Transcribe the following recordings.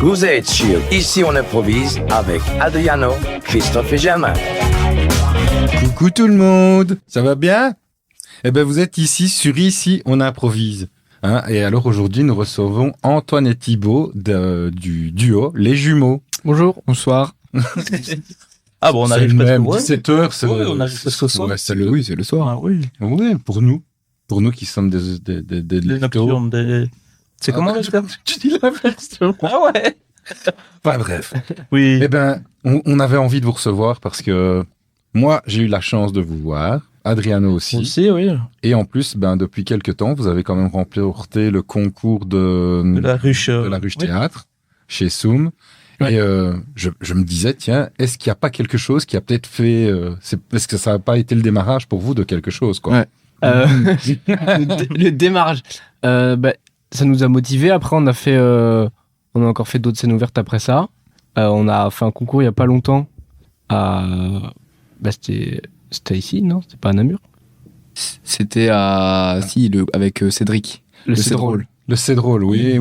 Vous êtes sur Ici on improvise avec Adriano, Christophe et Germain. Coucou tout le monde, ça va bien? Eh ben vous êtes ici sur Ici on improvise. Hein, et alors aujourd'hui nous recevons Antoine et Thibaut du duo Les Jumeaux. Bonjour. Bonsoir. Ah bon, on C'est arrive presque même au 17h, c'est Ouais, on arrive presque au soir. Ouais, c'est le soir. Ah oui. Oui, pour nous qui sommes des Les lecteurs. nocturnes, c'est comment le terme? Tu dis l'inverse. Ah ouais. Enfin bref. Oui. Eh ben on avait envie de vous recevoir parce que moi j'ai eu la chance de vous voir, Adriano aussi. Oui. Et en plus, depuis quelques temps, vous avez quand même remporté le concours de La ruche. oui. Théâtre chez Soum. Ouais. Et je me disais, tiens, est-ce qu'il n'y a pas quelque chose qui a peut-être fait... est-ce que ça n'a pas été le démarrage pour vous de quelque chose, quoi? Ouais. Le démarrage. Ça nous a motivés. Après, on a encore fait d'autres scènes ouvertes après ça. On a fait un concours il n'y a pas longtemps. C'était ici, non? C'était pas à Namur? C'était avec Cédric. Le C'est drôle. Le C'est drôle, oui.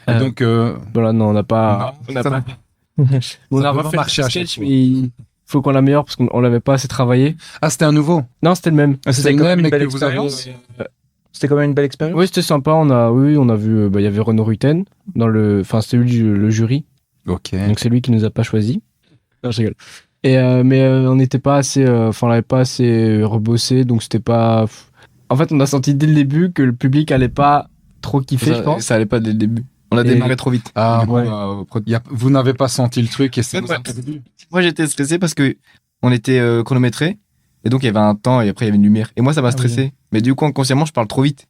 Et donc... Voilà, non, on n'a pas. On a refait marché à le chaque sketch, fois. mais il faut qu'on l'améliore parce qu'on l'avait pas assez travaillé. Ah, c'était un nouveau? Non, c'était le même. C'était le quand même, même mais une belle que vous avez... expérience. C'était quand même une belle expérience. Oui, c'était sympa. On a vu. Il y avait Renaud Rutten c'était lui le jury. Ok. Donc c'est lui qui nous a pas choisi. Non, je rigole. Mais on n'était pas assez, on l'avait pas assez rebossé, donc c'était pas. En fait, on a senti dès le début que le public allait pas trop kiffer, je pense. Ça allait pas dès le début. On a Et- démarré trop vite. Ah, Du coup, ouais. vous n'avez pas senti le truc et c'est... Moi, j'étais stressé parce que on était chronométré et donc il y avait un temps et après il y avait une lumière. Et moi, ça m'a stressé. Mais du coup, inconsciemment, je parle trop vite.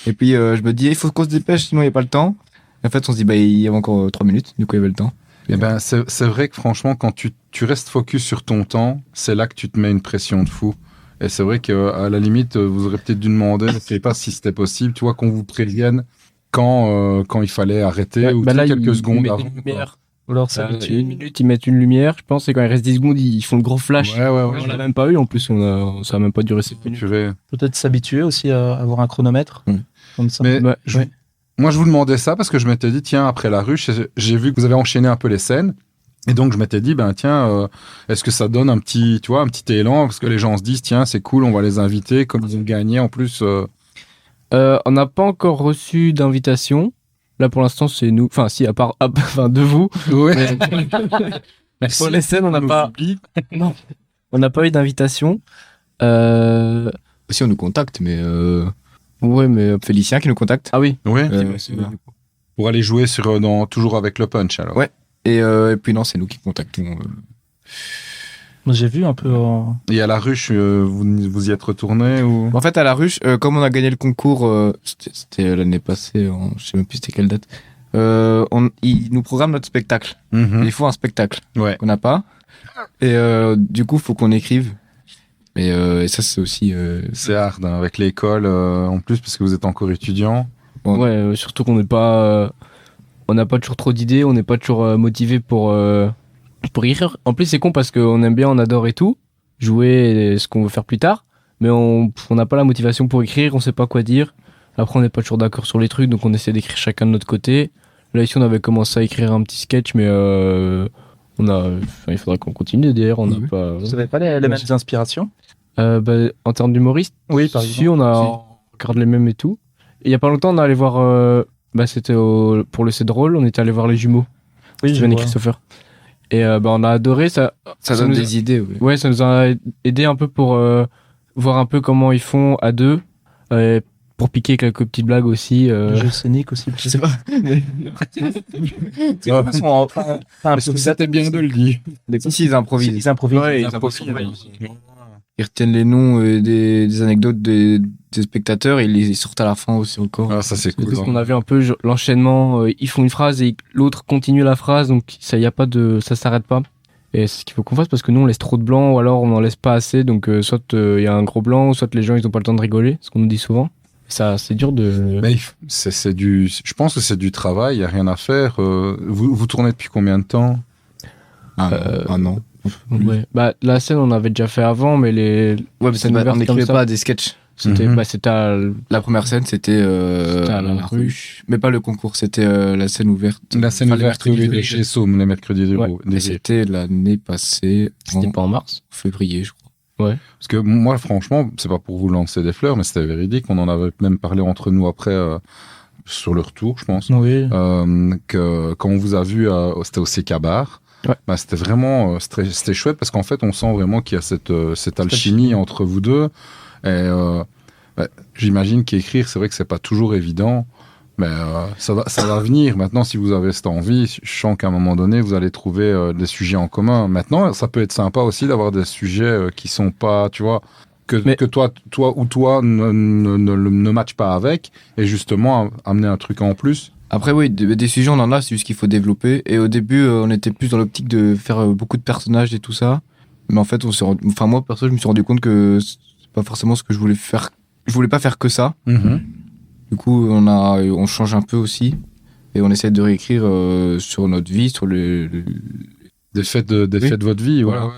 Et puis je me dis, il faut qu'on se dépêche, sinon il n'y a pas le temps. Et en fait, on se dit, il y avait encore 3 minutes. Du coup, il y avait le temps. Eh ben, c'est vrai que franchement, quand tu restes focus sur ton temps, c'est là que tu te mets une pression de fou. Et c'est vrai qu'à la limite, vous aurez peut-être dû demander, je ne sais pas si c'était possible, tu vois, qu'on vous prévienne quand il fallait arrêter ou Là, quelques ils secondes mettent avant. une lumière. Ou alors Une minute, ils mettent une lumière, je pense, et quand il reste 10 secondes, ils font le gros flash. Ouais. On l'a même pas eu, en plus, ça a même pas duré 7 minutes. peut-être s'habituer aussi à avoir un chronomètre. Comme ça. Mais Ouais, moi, je vous demandais ça parce que je m'étais dit, tiens, après la ruche, j'ai vu que vous avez enchaîné un peu les scènes. Et donc, je m'étais dit, est-ce que ça donne un petit élan? Parce que les gens se disent, tiens, c'est cool, on va les inviter, comme ils ont gagné en plus. on n'a pas encore reçu d'invitation. Là, pour l'instant, c'est nous. Enfin, si, à part de vous. Ouais. Pour les scènes, on n'a pas. Non. On n'a pas eu d'invitation. Aussi, on nous contacte, mais Ouais, mais. Félicien qui nous contacte. Ah oui. Ouais. C'est bien. Pour aller jouer toujours avec le punch, alors. Ouais. Et puis non, c'est nous qui contactons. Moi, j'ai vu un peu. Et à la ruche, vous y êtes retourné ou... En fait, à la ruche, comme on a gagné le concours, c'était l'année passée, je sais même plus c'était quelle date, ils nous programment notre spectacle. Mhm. Il faut un spectacle Ouais. qu'on n'a pas. Et du coup, il faut qu'on écrive. Et ça, c'est aussi... C'est hard, hein, avec l'école, en plus, parce que vous êtes encore étudiant. Bon. Ouais, surtout qu'on n'est pas. On n'a pas toujours trop d'idées, on n'est pas toujours motivé pour écrire. En plus, c'est con parce qu'on aime bien, on adore et tout, jouer et ce qu'on veut faire plus tard, mais on n'a pas la motivation pour écrire, on sait pas quoi dire. Après, on n'est pas toujours d'accord sur les trucs, donc on essaie d'écrire chacun de notre côté. Là, ici, on avait commencé à écrire un petit sketch, mais il faudra qu'on continue d'ailleurs. On n'a Oui. pas. Vous n'avez pas les mêmes inspirations? En termes d'humoriste, Oui, par si on regarde les mêmes et tout. Et il y a pas longtemps, on est allé voir. C'était pour le C'est drôle, on était allé voir Les Jumeaux. Oui, je Steven et vois. Christopher. Et on a adoré ça. Ça donne nous a- des idées. Ouais. Ouais, ça nous a aidé un peu pour voir un peu comment ils font à deux, pour piquer quelques petites blagues aussi. Le jeu scénique aussi. Je sais pas. Parce que c'était bien de le dire. Si, ils improvisent. Ils improvisent. Ouais, Ils ils improvisent. Ils retiennent les noms des anecdotes des spectateurs et ils les sortent à la fin aussi encore. Ah, ça, c'est cool. Parce qu'on a vu un peu l'enchaînement, ils font une phrase et l'autre continue la phrase, donc ça s'arrête pas. Et c'est ce qu'il faut qu'on fasse parce que nous on laisse trop de blanc ou alors on en laisse pas assez, donc soit il y a un gros blanc, soit les gens ils ont pas le temps de rigoler, ce qu'on nous dit souvent. Ça, c'est dur de. Mais je pense que c'est du travail, il n'y a rien à faire. Vous tournez depuis combien de temps? Un an. Ouais. La scène on avait déjà fait avant, mais Ouais, mais scènes on ouvertes n'écrivait comme ça. pas des sketchs. C'était Mhm. c'était à La première scène, c'était à la ruche. mais pas le concours, c'était la scène ouverte. La scène Enfin, les ouverte mercredis oui, du de rire. chez Somme, les mercredis du Ouais. Rire, Et des rires. c'était l'année passée, C'était en pas en mars. février, je crois. Parce que moi, franchement, c'est pas pour vous lancer des fleurs, mais c'était véridique. On en avait même parlé entre nous après, sur le retour, je pense. Oui. Que quand on vous a vu, c'était au Cabar. Ouais. Bah, c'était vraiment c'était chouette parce qu'en fait, on sent vraiment qu'il y a cette alchimie entre vous deux. Et j'imagine qu'écrire, c'est vrai que c'est pas toujours évident. Mais ça va venir. Maintenant, si vous avez cette envie, je sens qu'à un moment donné, vous allez trouver des sujets en commun. Maintenant, ça peut être sympa aussi d'avoir des sujets qui sont pas, tu vois, que toi ne match pas avec, et justement amener un truc en plus. Après, oui, des sujets, on en a, c'est juste qu'il faut développer. Et au début, on était plus dans l'optique de faire beaucoup de personnages et tout ça. Mais en fait, moi, perso, je me suis rendu compte que c'est pas forcément ce que je voulais faire. Je voulais pas faire que ça. Du coup, on change un peu aussi. Et on essaie de réécrire sur notre vie, sur Des faits de votre vie, Voilà. ouais.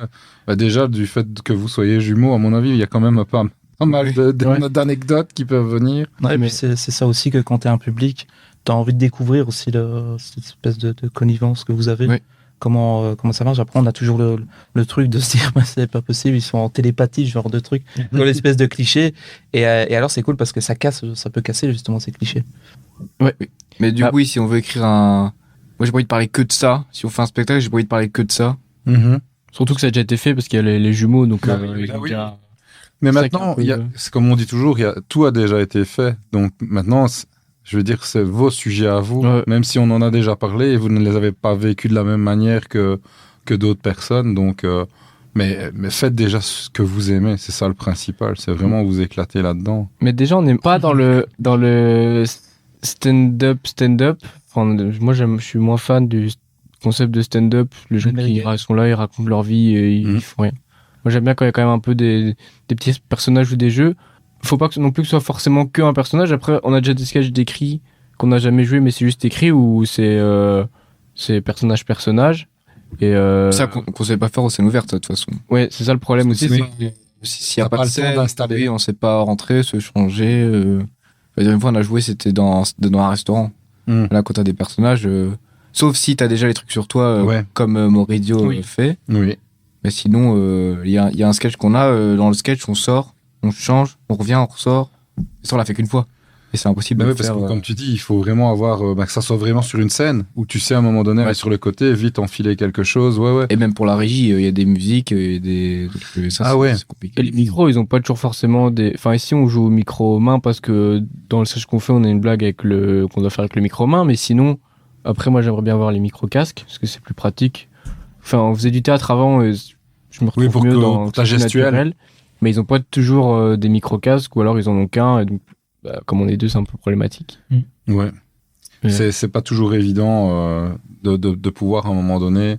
Bah, déjà, du fait que vous soyez jumeaux, à mon avis, il y a quand même pas mal d'anecdotes qui peuvent venir. Ouais, mais c'est ça aussi que quand tu es un public, tu as envie de découvrir aussi cette espèce de connivence que vous avez. Oui. Comment ça marche. Après, on a toujours le truc de se dire, bah, c'est pas possible, ils sont en télépathie, ce genre de truc, dans l'espèce de cliché. Et alors, c'est cool parce que ça peut casser justement ces clichés. Mais du coup, oui, si on veut écrire moi, j'ai pas envie de parler que de ça. Si on fait un spectacle, j'ai pas envie de parler que de ça. Surtout que ça a déjà été fait parce qu'il y a les jumeaux, donc Bah oui, ils ont oui. déjà- Mais C'est ça maintenant, qui est un peu- c'est comme on dit toujours, tout a déjà été fait. Donc maintenant, je veux dire, c'est vos sujets à vous, Ouais. même si on en a déjà parlé et vous ne les avez pas vécus de la même manière que d'autres personnes. Donc, mais faites déjà ce que vous aimez, c'est ça le principal. C'est vraiment vous éclater là-dedans. Mais déjà, on n'est pas dans le stand-up. Enfin, moi, je suis moins fan du concept de stand-up. Les gens qui Américain. sont là, ils racontent leur vie et ils font rien. Moi, j'aime bien quand il y a quand même un peu des petits personnages ou des jeux. Faut pas non plus que ce soit forcément que un personnage. Après, on a déjà des sketchs décrits qu'on n'a jamais joué, mais c'est juste écrit ou c'est personnage. Et Ça qu'on sait pas faire aux scènes ouvertes, de toute façon. ouais, c'est ça le problème aussi. Oui. S'il y a T'as pas pas de le temps scène, d'installer. oui, on sait pas rentrer, se changer. La dernière fois, on a joué, c'était dans un restaurant. Mm. Là, quand t'as des personnages, sauf si t'as déjà les trucs sur toi, Ouais. comme Moridio Oui. fait. Oui. Mais sinon, il y a un sketch qu'on a. Dans le sketch, on sort, on change, on revient, on ressort. Et ça, on l'a fait qu'une fois. Et c'est impossible Bah de ouais, le parce faire. que comme tu dis, il faut vraiment avoir que ça soit vraiment sur une scène où tu sais à un moment donné Ouais. aller sur le côté, vite enfiler quelque chose. Ouais. Et même pour la régie, il y a des musiques, il y a des. Donc, ça, Ah c'est- ouais. c'est compliqué. Et les micros, ils ont pas toujours forcément des. Enfin, ici, on joue au micro main parce que dans le sketch qu'on fait, on a une blague qu'on doit faire avec le micro main. Mais sinon, après, moi, j'aimerais bien avoir les micro casques parce que c'est plus pratique. Enfin, on faisait du théâtre avant et je me retrouve Oui, pour mieux que- dans pour ta tout ce qui est gestuelle. naturel. Mais ils ont pas toujours des micro casques ou alors ils en ont qu'un. Et donc, comme on est deux, c'est un peu problématique. Ouais. Ouais. C'est pas toujours évident de pouvoir à un moment donné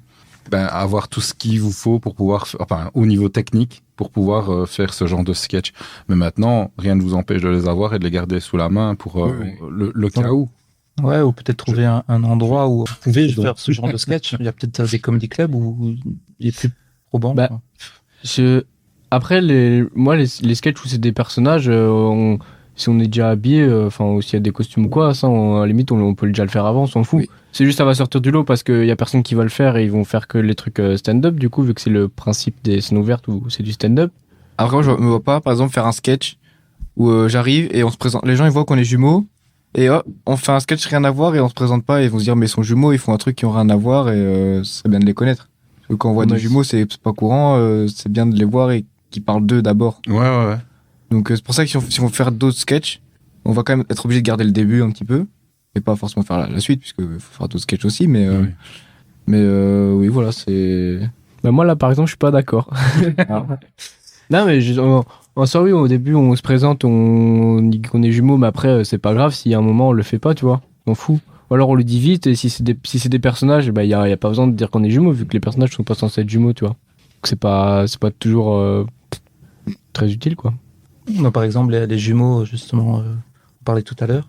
avoir tout ce qu'il vous faut pour pouvoir, au niveau technique, pour pouvoir faire ce genre de sketch. Mais maintenant, rien ne vous empêche de les avoir et de les garder sous la main pour Oui. le cas où. Ouais, ou peut-être trouver un endroit où vous pouvez faire ce genre de sketch. Il y a peut-être des comedy clubs où il est plus probant. Bah, quoi. Après, les sketchs où c'est des personnages, si on est déjà habillé, ou s'il y a des costumes ou quoi, ça, à la limite, on peut déjà le faire avant, on s'en fout. Oui. C'est juste, ça va sortir du lot parce qu'il y a personne qui va le faire et ils vont faire que les trucs stand-up, du coup, vu que c'est le principe des scènes ouvertes où c'est du stand-up. Après, moi, je me vois pas, par exemple, faire un sketch où j'arrive et on se présente. Les gens, ils voient qu'on est jumeaux. Et on fait un sketch rien à voir et on se présente pas. Et ils vont se dire, mais ils sont jumeaux, ils font un truc qui ont rien à voir et ce serait bien de les connaître. Parce que quand on voit Ouais, des jumeaux, c'est pas courant. C'est bien de les voir et qu'ils parlent d'eux d'abord. Ouais. Donc c'est pour ça que si on veut faire d'autres sketchs, on va quand même être obligé de garder le début un petit peu. Et pas forcément faire la suite, puisque faut faire d'autres sketchs aussi. Mais, oui, voilà, c'est. Bah, moi, là, par exemple, je suis pas d'accord. Non, mais en soi, oui, au début, on se présente, on dit qu'on est jumeaux, mais après, c'est pas grave si à un moment on le fait pas, tu vois. On s'en fout. Ou alors on le dit vite, et si c'est des personnages, il y a pas besoin de dire qu'on est jumeaux, vu que les personnages sont pas censés être jumeaux, tu vois. Donc c'est pas toujours très utile, quoi. Moi, par exemple, les jumeaux, justement, on parlait tout à l'heure.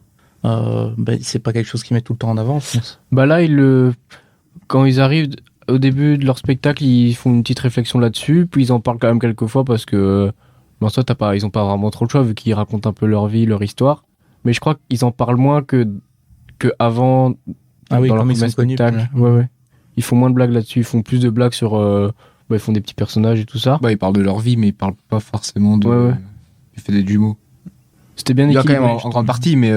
C'est pas quelque chose qu'ils mettent tout le temps en avant, je pense. Bah là, quand ils arrivent au début de leur spectacle, ils font une petite réflexion là-dessus, puis ils en parlent quand même quelques fois parce que Mais en soi, ils ont pas vraiment trop le choix vu qu'ils racontent un peu leur vie, leur histoire. Mais je crois qu'ils en parlent moins que avant Ah oui, dans leur comme ils premier sont connus. spectacle. Ouais. Ils font moins de blagues là-dessus. Ils font plus de blagues sur. Ils font des petits personnages et tout ça. Bah, ils parlent de leur vie, mais ils parlent pas forcément de. Ouais. Du fait des jumeaux. C'était bien Il y a quand équilibré. même en grande partie, mais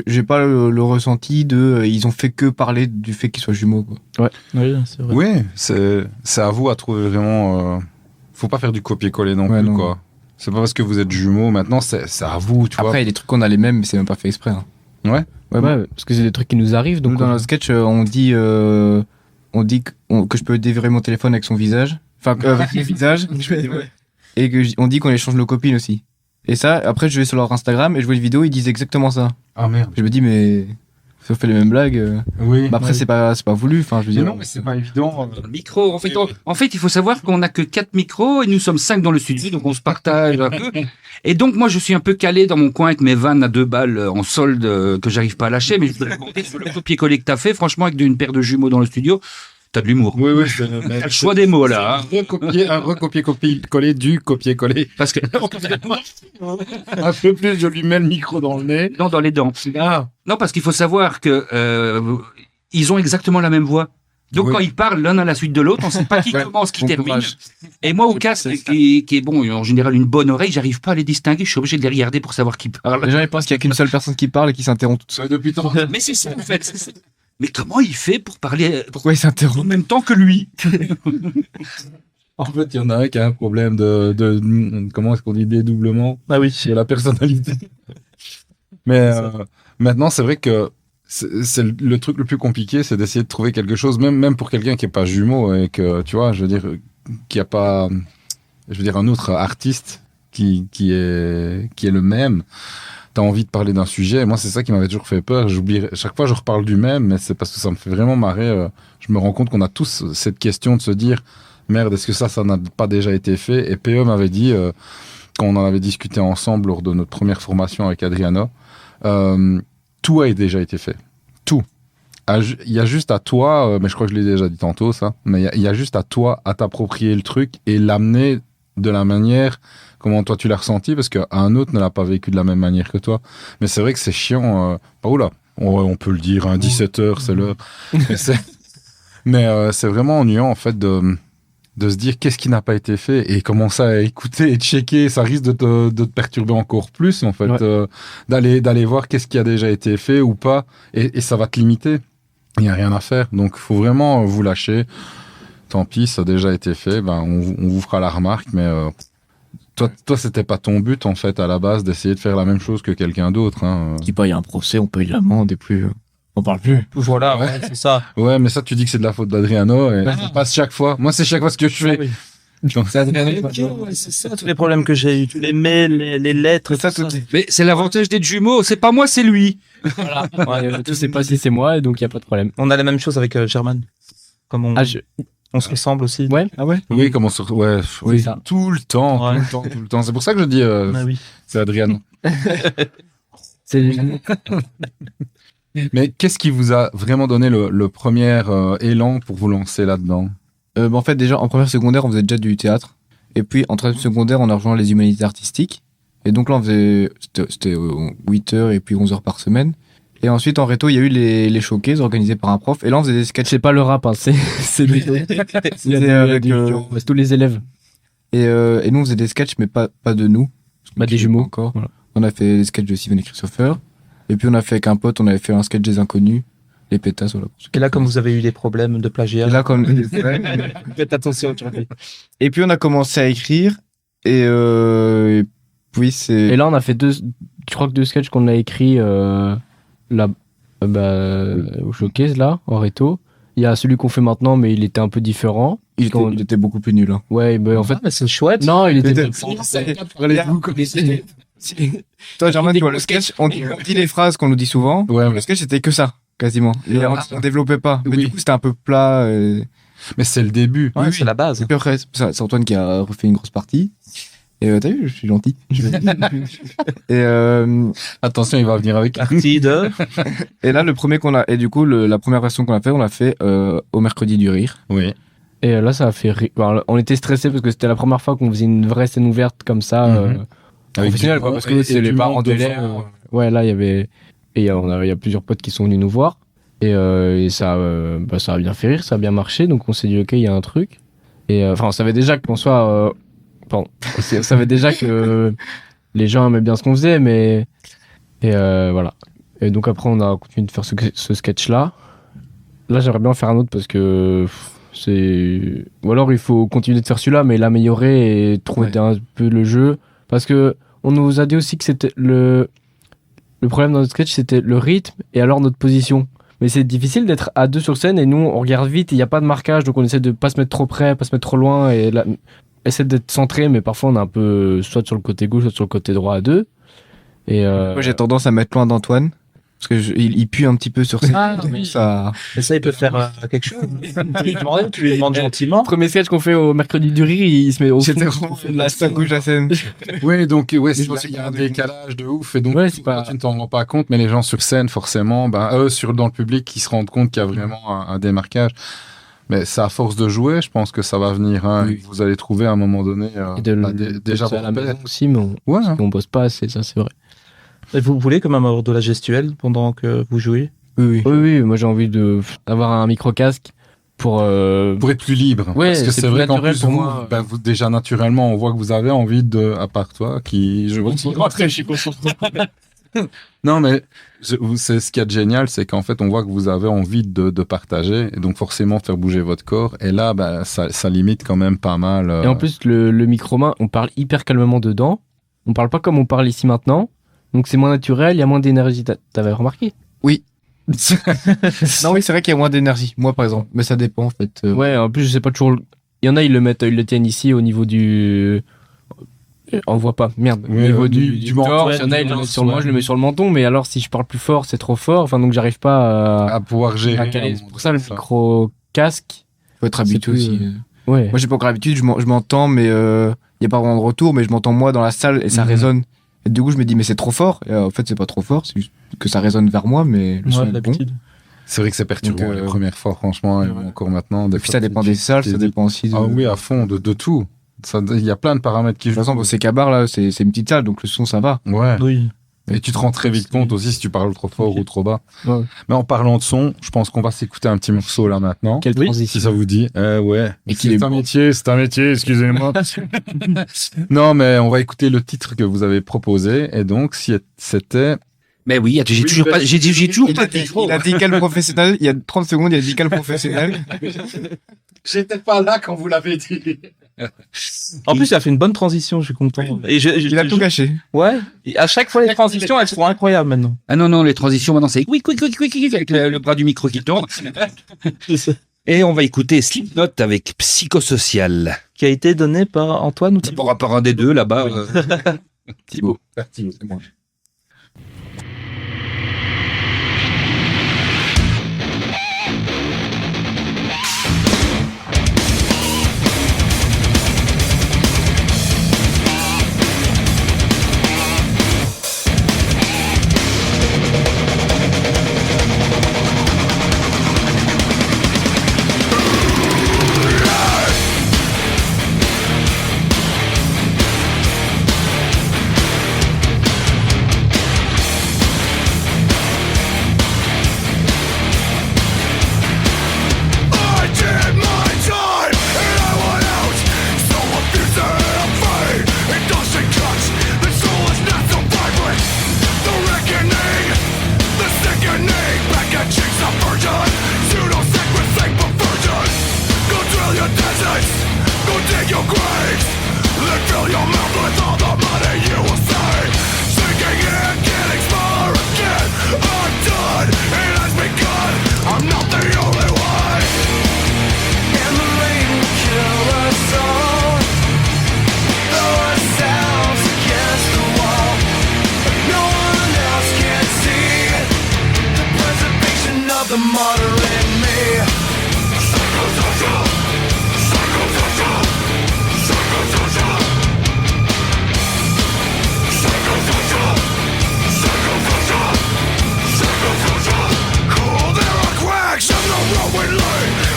j'ai pas le ressenti de. Ils ont fait que parler du fait qu'ils soient jumeaux, quoi. Oui, c'est vrai. Oui, c'est à vous à trouver vraiment. Faut pas faire du copier-coller non Ouais, plus, non. quoi. C'est pas parce que vous êtes jumeaux, maintenant, c'est à vous, tu vois. Après, il y a des trucs qu'on a les mêmes, mais c'est même pas fait exprès. Hein. Ouais. Ouais, parce que c'est des trucs qui nous arrivent. Donc, Donc, dans notre sketch, on dit que je peux déverrouiller mon téléphone avec son visage. Enfin, avec le visage. Et on dit qu'on échange nos copines aussi. Et ça, après, je vais sur leur Instagram et je vois les vidéos, ils disent exactement ça. Ah merde. Je me dis, mais. Si on fait les mêmes blagues. Oui. Bah après, c'est pas voulu. Enfin, je veux Mais dire. non, mais c'est pas évident. Micro. En fait, il faut savoir qu'on n'a que 4 micros et nous sommes 5 dans le studio, donc on se partage un peu. Et donc, moi, je suis un peu calé dans mon coin avec mes vannes à 2 balles en solde que j'arrive pas à lâcher, mais je voudrais compter sur le copier-coller que t'as fait. Franchement, avec une paire de jumeaux dans le studio, t'as de l'humour. Oui. T'as le choix des mots, là. Hein. Un recopier-coller du copier-coller. Parce que, Un peu plus, je lui mets le micro dans le nez. non, dans les dents. Ah. Non, parce qu'il faut savoir que, ils ont exactement la même voix. Donc, Oui. quand ils parlent l'un à la suite de l'autre, on sait pas qui commence, qui bon termine. courage. Et moi, au casque, qui est bon, en général, une bonne oreille, j'arrive pas à les distinguer. Je suis obligé de les regarder pour savoir qui parle. Les gens, ils pensent qu'il y a qu'une seule personne qui parle et qui s'interrompt toute seule. Depuis tant. Mais c'est ça, en fait. c'est ça. Mais comment il fait pour parler Pourquoi il en s'interrompt même temps que lui? En fait, il y en a un qui a un problème de comment est-ce qu'on dit, dédoublement Ah oui. de la personnalité. Mais maintenant, c'est vrai que c'est le truc le plus compliqué, c'est d'essayer de trouver quelque chose, même pour quelqu'un qui est pas jumeau et que, tu vois, je veux dire, qui a pas, je veux dire, un autre artiste qui est le même. T'as envie de parler d'un sujet. Moi, c'est ça qui m'avait toujours fait peur. J'oublie, chaque fois, je reparle du même, mais c'est parce que ça me fait vraiment marrer. Je me rends compte qu'on a tous cette question de se dire, merde, est-ce que ça n'a pas déjà été fait? Et PE m'avait dit, quand on en avait discuté ensemble lors de notre première formation avec Adriano, tout a déjà été fait. Tout. Il y a juste à toi, mais je crois que je l'ai déjà dit tantôt, ça, mais il y a juste à toi à t'approprier le truc et l'amener de la manière comment toi tu l'as ressenti, parce qu'un autre ne l'a pas vécu de la même manière que toi. Mais c'est vrai que c'est chiant. Oula, on peut le dire, 17h, c'est l'heure. Mais c'est vraiment ennuyant, en fait, de se dire qu'est-ce qui n'a pas été fait et commencer à écouter et checker. Ça risque de te perturber encore plus, en fait, d'aller voir qu'est-ce qui a déjà été fait ou pas, et ça va te limiter. Il n'y a rien à faire. Donc, il faut vraiment vous lâcher. Tant pis, ça a déjà été fait. Ben, on vous fera la remarque, mais toi, c'était pas ton but, en fait, à la base, d'essayer de faire la même chose que quelqu'un d'autre. Hein. dis pas, il y a un procès, on paye l'amende et puis on parle plus. Voilà, ouais, c'est ça. Ouais, mais ça, tu dis que c'est de la faute d'Adriano, et ça passe chaque fois. Moi, c'est chaque fois ce que je fais. Oui. Donc, C'est ça, tous les problèmes que j'ai eu, tous les mails, les lettres, Ça, tout tout ça. Mais c'est l'avantage d'être jumeaux. C'est pas moi, c'est lui. Ouais, tu sais pas si c'est moi, donc il y a pas de problème. On a la même chose avec German. Comme on se ressemble aussi. Ouais. Ah ouais? oui, comment se... Ouais, Oui, ça. tout le temps, Ouais. tout le temps. C'est pour ça que je dis, Ah oui. c'est Adriano. C'est Mais qu'est-ce qui vous a vraiment donné le premier élan pour vous lancer là-dedans? En fait, déjà, en première secondaire, on faisait déjà du théâtre. Et puis, en troisième secondaire, on a rejoint les humanités artistiques. Et donc là, on faisait, c'était 8 heures et puis 11 heures par semaine. Et ensuite, en réto, il y a eu les showcases organisés par un prof. Et là, on faisait des sketchs. c'est pas le rap, hein, c'est avec, c'est tous les élèves. Et nous, on faisait des sketchs, mais pas de nous. Bah, des jumeaux. Encore. Voilà. On a fait des sketchs de Steven et Christopher. Et puis, on a fait avec un pote, on avait fait un sketch des inconnus. Les pétasses, voilà. Et là, comme vous avez eu des problèmes de plagiat. Et là, comme... Faites attention, tu vois. Et puis, on a commencé à écrire. Et puis, c'est... Et là, on a fait je crois que deux sketchs qu'on a écrits là, au showcase, là, en réto. Il y a celui qu'on fait maintenant, mais il était un peu différent. il était beaucoup plus nul. Hein. Ouais, en fait, mais c'est chouette. non, il était. Toi, Germain, tu vois, le sketch, on dit les phrases qu'on nous dit souvent. Ouais, Le sketch, c'était que ça, quasiment. Et on développait pas. Mais Oui. du coup, c'était un peu plat. Mais c'est le début. Ouais, Oui, c'est la base. Et puis après, c'est Antoine qui a refait une grosse partie. Et t'as vu, je suis gentil. et Attention, il va venir avec. Partie de. là, le premier qu'on a, et du coup, la première version qu'on a fait, on l'a fait au mercredi du rire. Oui. Et là, ça a fait rire. Enfin, on était stressés parce que c'était la première fois qu'on faisait une vraie scène ouverte comme ça, professionnelle, quoi, parce que c'est les parents d'élèves. Ouais, là, il y avait. Et il y a plusieurs potes qui sont venus nous voir. Et ça a bien fait rire, ça a bien marché. Donc on s'est dit, ok, il y a un truc. Et enfin, on savait déjà qu'on soit. Pardon. On savait déjà que les gens aimaient bien ce qu'on faisait, mais. Et voilà. Et donc après, on a continué de faire ce sketch-là. Là, j'aimerais bien en faire un autre parce que. Ou alors il faut continuer de faire celui-là, mais l'améliorer et trouver un peu le jeu. Parce que on nous a dit aussi que c'était le problème dans notre sketch, c'était le rythme et alors notre position. Mais c'est difficile d'être à deux sur scène et nous on regarde vite, il n'y a pas de marquage, donc on essaie de pas se mettre trop près, pas se mettre trop loin et essaie d'être centré, mais parfois on est un peu soit sur le côté gauche, soit sur le côté droit à deux. Et Moi j'ai tendance à mettre loin d'Antoine. Parce que il pue un petit peu sur ça. Et ça, il peut faire quelque chose. Tu lui demandes gentiment. premier sketch qu'on fait au mercredi du rire, il se met au fond. C'était vraiment la gauche la scène. Oui, donc c'est pour ça qu'il y a un décalage de ouf et donc tu ne t'en rends pas compte, mais les gens sur scène forcément, dans le public, qui se rendent compte qu'il y a vraiment un démarquage. Mais c'est à force de jouer, je pense que ça va venir. Vous allez trouver à un moment donné déjà à la maison aussi, mais on bosse pas assez, ça c'est vrai. Et vous voulez quand même avoir de la gestuelle pendant que vous jouez? Oui, moi j'ai envie d'avoir un micro-casque pour être plus libre. Ouais, parce que c'est vrai qu'en plus, pour moi. vous, déjà naturellement, on voit que vous avez envie à part toi, je Non, mais c'est ce qu'il y a de génial, c'est qu'en fait, on voit que vous avez envie de partager, et donc forcément faire bouger votre corps. Et là, ça limite quand même pas mal. Et en plus, le micro-main, on parle hyper calmement dedans. On parle pas comme on parle ici maintenant. Donc c'est moins naturel, il y a moins d'énergie. T'avais remarqué? Oui. Non, oui, c'est vrai qu'il y a moins d'énergie. Moi, par exemple. Mais ça dépend, en fait. Ouais, en plus, je sais pas toujours. Il y en a, ils le tiennent ici au niveau du. On voit pas, merde. Au niveau du menton. Il y en a, ils le mettent sur moi, je le mets sur le menton, mais alors si je parle plus fort, c'est trop fort. Enfin, donc j'arrive pas à pouvoir gérer. C'est pour ça, le micro-casque. Faut être habitué aussi. Ouais. Moi, j'ai pas encore l'habitude, je m'entends, mais il y a pas vraiment de retour, mais je m'entends moi dans la salle et ça résonne. Et du coup, je me dis, mais c'est trop fort. Et en fait, c'est pas trop fort, c'est juste que ça résonne vers moi, mais le son est bon. C'est vrai que c'est perturbant les premières fois, franchement, et encore maintenant. Et puis ça dépend des salles, ça dépend aussi de... Ah oui, à fond, de tout. Il y a plein de paramètres qui jouent. De toute façon, c'est Cabar, là, c'est une petite salle, donc le son, ça va. Ouais. Oui. Et tu te rends très vite compte aussi si tu parles trop fort ou trop bas. Ouais. Mais en parlant de son, je pense qu'on va s'écouter un petit morceau là maintenant. Quelle transition. Si ça vous dit. Ouais. Et c'est un métier, excusez-moi. Non, mais on va écouter le titre que vous avez proposé. Et donc, si c'était... Mais oui, j'ai toujours pas dit. Il a dit quel professionnel, il y a 30 secondes, il a dit quel professionnel. J'étais pas là quand vous l'avez dit. En plus, il a fait une bonne transition, je suis content. Et il a tout gâché. Ouais. Et à chaque fois, les transitions, elles sont incroyables maintenant. Ah non, les transitions maintenant, c'est quick, avec le bras du micro qui tourne. Et on va écouter Slipknot avec Psychosocial. Qui a été donné par Antoine ou Thibaut? Par un des deux, là-bas. Thibaut. C'est moi.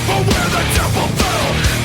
But where the temple fell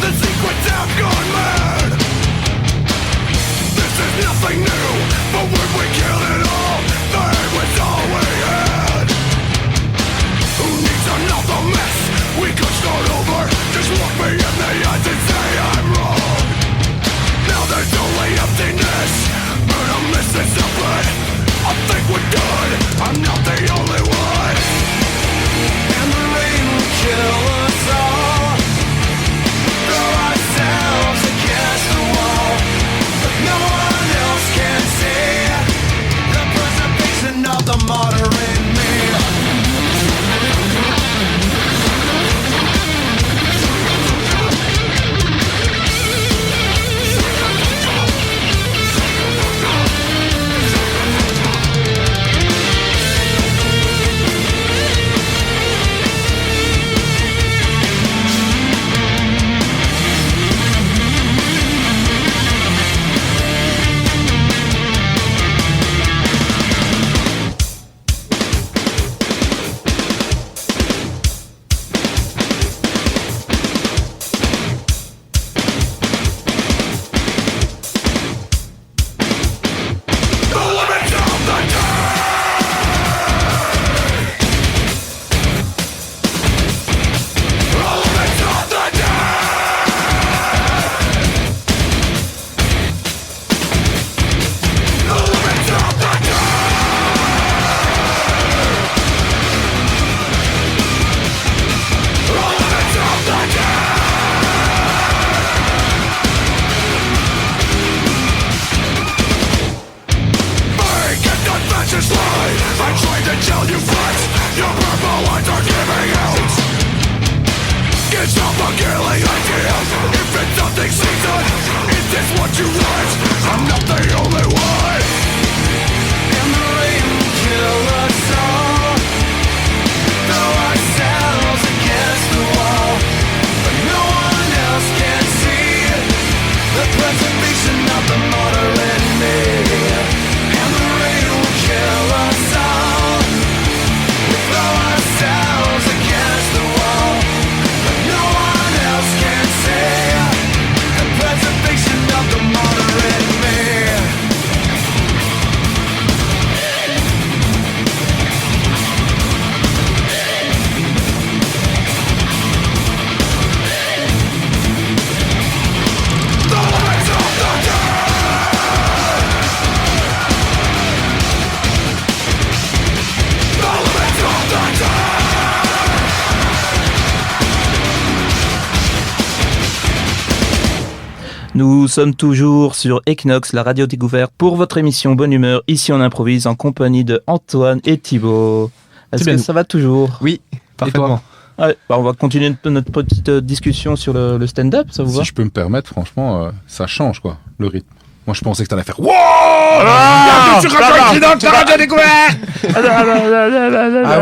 Nous sommes toujours sur Equinox, la radio découverte, pour votre émission Bonne Humeur. Ici, on improvise en compagnie de Antoine et Thibaut. Est-ce C'est que bien. ça va toujours? Oui, parfaitement. Ouais, bah, on va continuer notre petite discussion sur le stand-up, ça vous va? Si je peux me permettre, franchement, ça change, quoi, le rythme. Moi, je pensais que t'allais faire. Wow Ah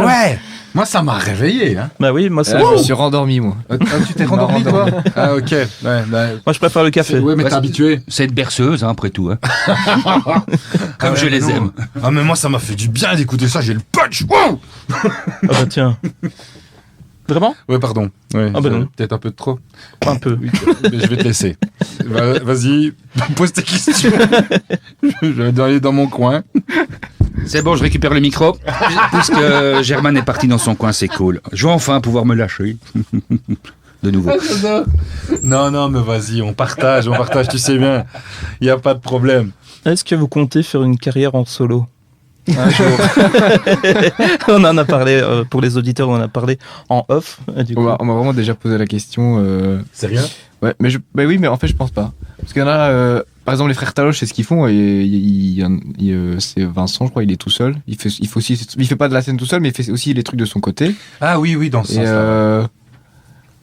ouais. Moi, ça m'a réveillé. Hein. Bah oui, moi, Je me suis rendormi, moi. Tu t'es rendormi, toi? Ah ok. Ouais, moi je préfère le café. ouais, mais t'es habitué. C'est une berceuse, hein, après tout. Hein. Comme je les aime. Ah mais moi ça m'a fait du bien d'écouter ça, j'ai le punch. Wow. Ah bah tiens. Vraiment? Ouais, pardon. Ouais, Ah bah non. Peut-être un peu de trop. Un peu. Mais je vais te laisser. Vas-y, pose tes questions. Je vais aller dans mon coin. C'est bon, je récupère le micro. Puisque Germaine est parti dans son coin, c'est cool. Je vais enfin pouvoir me lâcher. De nouveau. Non, mais vas-y, on partage, tu sais bien. Il n'y a pas de problème. Est-ce que vous comptez faire une carrière en solo? Un jour. On en a parlé, pour les auditeurs, on en a parlé en off. Du coup. On m'a vraiment déjà posé la question. Sérieux? Ouais, bah oui, mais en fait, je pense pas. Parce qu'il y en a, par exemple, les frères Taloche, c'est ce qu'ils font. Et c'est Vincent, je crois, il est tout seul. Il fait pas de la scène tout seul, mais il fait aussi les trucs de son côté. Ah oui, dans ce Et sens-là.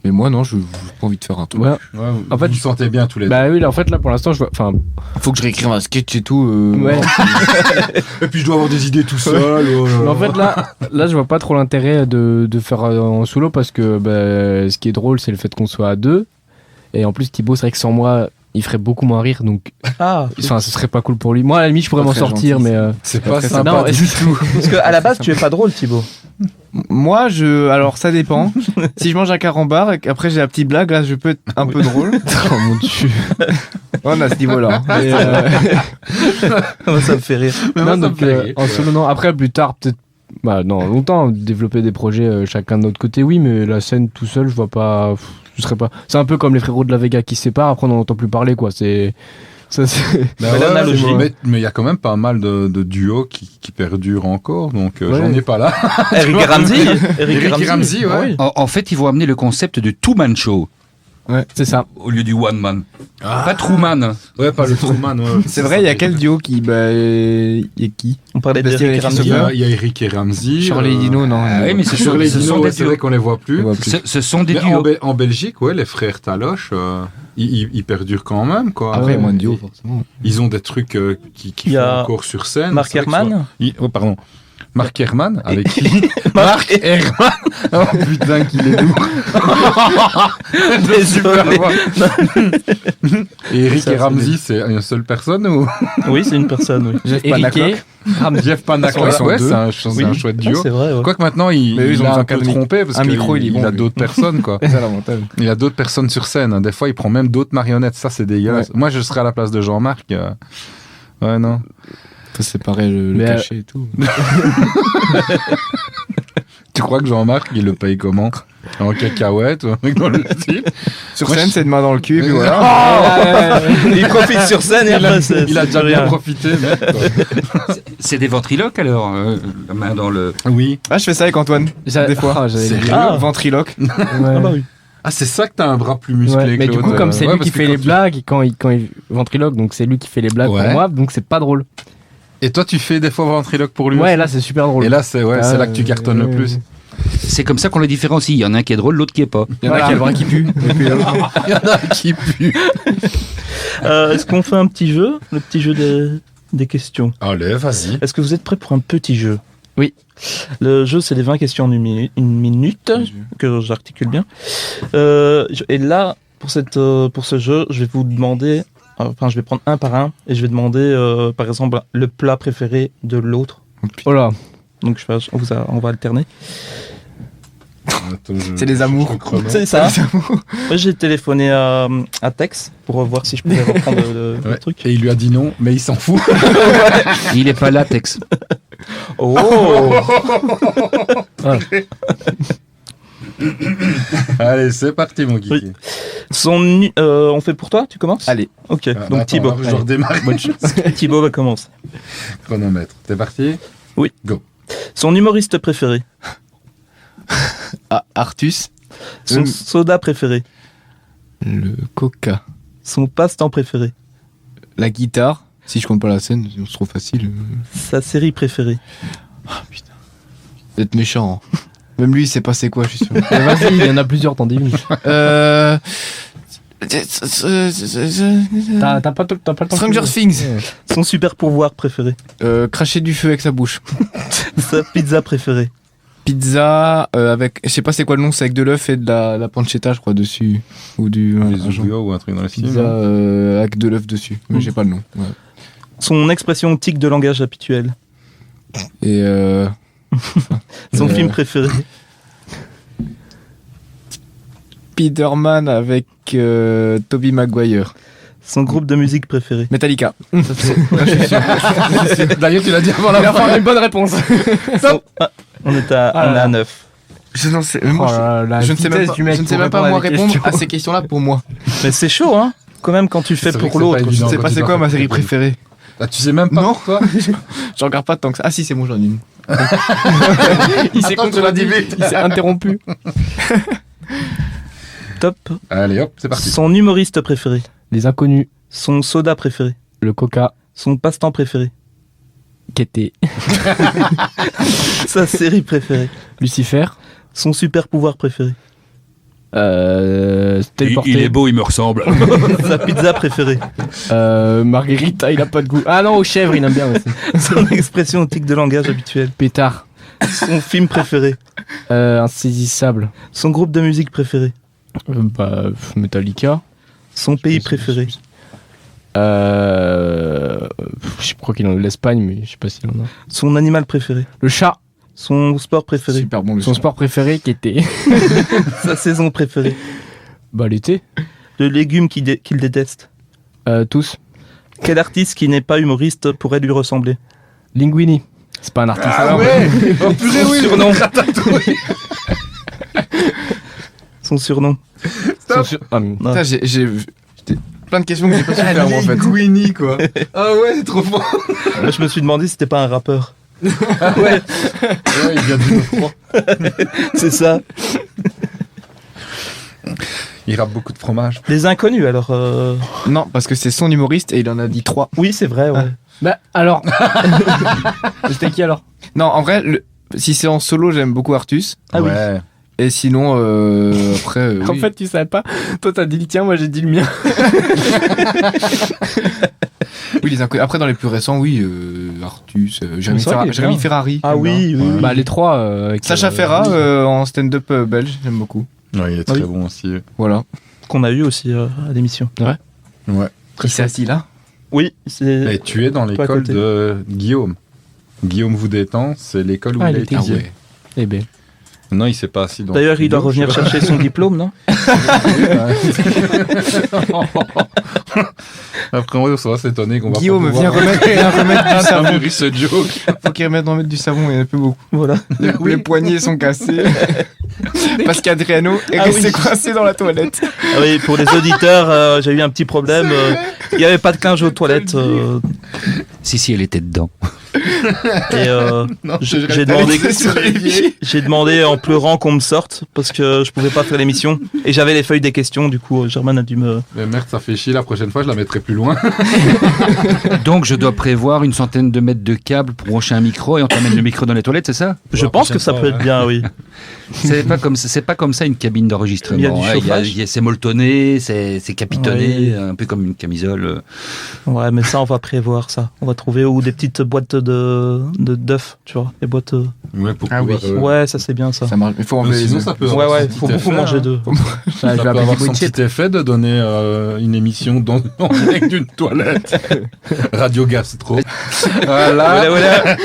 mais moi, non, je n'ai pas envie de faire un truc. Ouais. Ouais, En fait, vous vous sentez bien tous les deux. Bah oui, là, en fait, là, pour l'instant, je vois. Enfin, Faut que je réécrive un sketch et tout. ouais. Et puis je dois avoir des idées tout seul. Mais en fait, là, je vois pas trop l'intérêt de faire en solo parce que ce qui est drôle, c'est le fait qu'on soit à deux. Et en plus, Thibaut, c'est vrai que sans moi, il ferait beaucoup moins rire. Donc, Ah, enfin, ce serait pas cool pour lui. Moi, à la limite, je pourrais Pas m'en très sortir, gentil, mais. C'est pas pas très sympa Non, du tout. parce qu'à la base, tu es pas drôle, Thibaut. Moi, alors ça dépend. Si je mange un carambar et qu'après j'ai la petite blague, là, je peux être un peu drôle. Oh mon dieu. On a ce niveau-là. Et, Ça me fait rire. Non, donc, en solo, non. Après, plus tard, peut-être. Bah, non, longtemps, développer des projets chacun de notre côté, oui, mais la scène tout seul, je vois pas. Je serais pas. C'est un peu comme les frérots de la Vega qui se séparent, après on n'en entend plus parler, quoi. C'est. Ça, c'est. Bah Mais l'analogie. mais il y a quand même pas mal de duos qui perdurent encore, donc Ouais. j'en ai pas là. Eric et Ramsey. Eric et Ramsey, ouais. Oui. En fait, ils vont amener le concept de two-man show C'est ça. au lieu du one-man. Pas Truman. Ouais, pas le Truman. Ouais. c'est vrai, il y a quel duo qui. Bah, il y a qui On parlait Parce qu'il y d'Eric et avait Ramsey. Il y a Eric et Ramsey. Charlie Dino, non. Ah oui, mais ce sont, Sur les ce sont dinos, des c'est vrai duos. qu'on les voit plus. On voit plus. Ce sont des Mais duos. en Belgique, ouais, les frères Taloche, ils perdurent quand même, quoi. Après, il y a ouais. moins de duos, forcément. Ils ont des trucs qui Il y font a encore sur scène. Marc C'est vrai que Herman. Oh, pardon. Marc Herman, avec qui Marc Herman. Oh putain, qu'il est doux. Désolé. Et Eric Ça, et Ramsey, c'est une seule personne ou Oui, c'est une personne, oui. Jeff Eric Panaclock. Jeff Panaclock, Ils sont ouais, deux. c'est un chouette Ah, duo. c'est vrai, ouais. Quoique maintenant, Mais eux, ils ont a besoin un peu qu'un trompé parce un qu'il micro, il est bon, a lui. d'autres personnes, quoi. C'est ça l'avantage. Il a d'autres personnes sur scène. Hein. Des fois, il prend même d'autres marionnettes. Ça, c'est dégueulasse. Moi, je serais à la place de Jean-Marc. Ouais, non. Faut séparer le Mais, cachet et tout. Tu crois que Jean-Marc, il le paye comment? En cacahuète ou un truc dans le style? Sur Moi, scène, je- c'est de main dans le cul, puis voilà. Il profite sur scène et après, Il a déjà bien profité, mec. quoi. C'est des ventriloques alors, la main dans le. Oui. Ah, je fais ça avec Antoine. Des fois. Ah, j'avais C'est dit- Ah. Ventriloque. Ouais. Ah bah oui. Ah, c'est ça que t'as un bras plus musclé Ouais, que mais du l'autre, coup, comme c'est ouais, lui parce qui que fait quand les tu- blagues, quand il ventriloque, donc c'est lui qui fait les blagues Ouais. pour moi, donc c'est pas drôle. Et toi, tu fais des fois ventriloque pour lui Ouais, aussi là c'est super drôle. Et là, c'est Ah, là que tu cartonnes le plus. C'est comme ça qu'on les différencie. Il y en a un qui est drôle, l'autre qui est pas. Il y en a qui a le bras qui pue. Et puis, Il y en a qui pue. Est-ce qu'on fait un petit jeu? Le petit jeu des questions. Allez, vas-y. Est-ce que vous êtes prêts pour un petit jeu? Oui. Le jeu, c'est les 20 questions en une minute, que j'articule bien. Et là, pour ce jeu, je vais vous demander... Enfin, je vais prendre un par un et je vais demander, par exemple, le plat préféré de l'autre. Oh là. Donc, on va alterner. Attends, C'est les amours. je crois C'est ça. Moi, j'ai téléphoné à Tex pour voir si je pouvais reprendre le Ouais. truc. Et il lui a dit non, mais il s'en fout. Il est pas là, Tex. Oh. Allez, c'est parti, mon kiki. Oui. On fait pour toi, tu commences? Allez. Ok, Ah, donc attends, Thibaut. je redémarre. Thibaut va commencer. Chronomètre. T'es parti? Oui. Go. Son humoriste préféré. Ah, Artus. Son soda préféré. Le coca. Son passe-temps préféré. La guitare. Si je compte pas la scène, c'est trop facile. Sa série préférée. D'être méchant. Hein. Même lui, il sait pas c'est quoi, je suis sûr. Mais vas-y, il y en a plusieurs, t'en devines. euh... T'as pas le temps. Stranger Things. Son super pouvoir préféré. Cracher du feu avec sa bouche. Sa pizza préférée. Pizza avec, je sais pas c'est quoi le nom, c'est avec de l'œuf et de la pancetta, je crois, dessus. Ou du. Les un genre. Oreos ou un truc dans la Pizza style. avec de l'œuf dessus. Mais j'ai pas le nom. Ouais. Son expression tic de langage habituelle. Et Son film préféré. Spider-Man avec Tobey Maguire. Son groupe de musique préféré. Metallica. D'ailleurs, tu l'as dit avant Il a la fin. fait une bonne réponse. On est à, Ah on est là à là. 9. Je ne sais, Oh là là, je ne sais même vitesse pas, du mec je ne sais pour même pas répondre moi à des répondre questions. à ces questions-là pour moi. Mais c'est chaud, hein? Quand même, quand tu fais C'est vrai pour que c'est pas l'autre. évident. Je sais quand pas tu c'est dois quoi ma faire série ton truc. préférée. Ah, tu sais même pas Non. toi. Je regarde pas tant que ça. Ah si, c'est bon, j'en ai une. Il s'est Attends, tu l'as dit contredit, vite. il s'est interrompu. Top. Allez, hop, c'est parti. Son humoriste préféré. Les inconnus, Son soda préféré. le coca, Son passe-temps préféré. qui était Sa série préférée. Lucifer, Son super pouvoir préféré. se téléporter. Il est beau, il me ressemble. Sa pizza préférée. Marguerita, il a pas de goût. Ah non, aux chèvres, il aime bien aussi. Son expression tic de langage habituelle. Pétard, Son film préféré. insaisissable. Son groupe de musique préféré. Metallica. Son pays préféré. Je crois qu'il en a l'Espagne, mais je sais pas s'il en a. Son animal préféré. Le chat, Son sport préféré. Super bon le son son. sport préféré qui était Sa saison préférée. l'été. Le légume qu'il déteste. Tous. Quel artiste qui n'est pas humoriste pourrait lui ressembler? Linguini. C'est pas un artiste. Oh purée, Son oui. surnom. Son surnom. Non. Putain, j'ai plein de questions que j'ai pas su faire moi en fait. Linguini, quoi. Ah ouais, c'est trop fort. Moi, je me suis demandé si c'était pas un rappeur. Ouais, il vient du 9-3. C'est ça. Il rappe beaucoup de fromage. Les inconnus, alors. Non, parce que c'est son humoriste et il en a dit 3. Oui, c'est vrai, ouais. Bah alors. C'était qui alors? Non, en vrai, si c'est en solo, j'aime beaucoup Artus. Ah oui. Ouais. Et sinon, après. En oui. fait, tu savais pas. Toi, t'as dit le tien, moi j'ai dit le mien. Oui, les inconnus. Après, dans les plus récents, oui, Artus, Jérémy C'est vrai qu'il est Jérémy bien. Ferrari. Ah j'aime bien. oui, oui, oui. Bah les trois. Avec, Sacha Ferra en stand-up belge, j'aime beaucoup. Ouais, il est Ah très oui. bon aussi. Voilà. Qu'on a eu aussi à l'émission. Ouais. Qui s'est assis là? Oui, c'est. Et tu es dans Toi à l'école côté. de Guillaume. Guillaume Voudétan, c'est l'école où Ah, il a il était étudié. bien. Eh ben. Non, il s'est pas assis dans. D'ailleurs, il doit revenir chercher son diplôme, non? Après, on va s'étonner qu'on va Guillaume, pas viens pouvoir... remettre du savon. mûri ce joke. Faut qu'il remette du savon, il y en a plus beaucoup. Voilà. Les poignets sont cassés. Parce qu'Adriano est Ah resté oui. coincé dans la toilette. Ah oui, pour les auditeurs, j'ai eu un petit problème. Il n'y avait pas de linge aux toilettes. Si, elle était dedans. Et Non, j'ai demandé, sur les pieds. j'ai demandé en pleurant qu'on me sorte parce que je pouvais pas faire l'émission et j'avais les feuilles des questions. Du coup, Germaine a dû me. Mais merde, ça fait chier. La prochaine fois, je la mettrai plus loin. Donc je dois prévoir une centaine de mètres de câbles pour brancher un micro et on t'amène le micro dans les toilettes, c'est ça? Je la pense que prochaine ça fois, peut être bien, oui. C'est pas comme ça une cabine d'enregistrement. Il y a du hein. chauffage. C'est molletonné, c'est capitonné, Oui. un peu comme une camisole. Ouais, mais ça, on va prévoir ça. On va trouver ou des petites boîtes de d'œufs, tu vois, des boîtes. Ouais, pour Ah oui. pouvoir, Ouais, ça c'est bien ça. Ça marche. Il faut enlever les sinon, œufs. ça peut Ouais, avoir ouais, son faut petit beaucoup effet, manger hein. d'œufs. Ça, Ça je vais peut appeler avoir du son bullshit. petit effet de donner une émission en direct d'une toilette. Radio Gastro. Voilà. Voilà.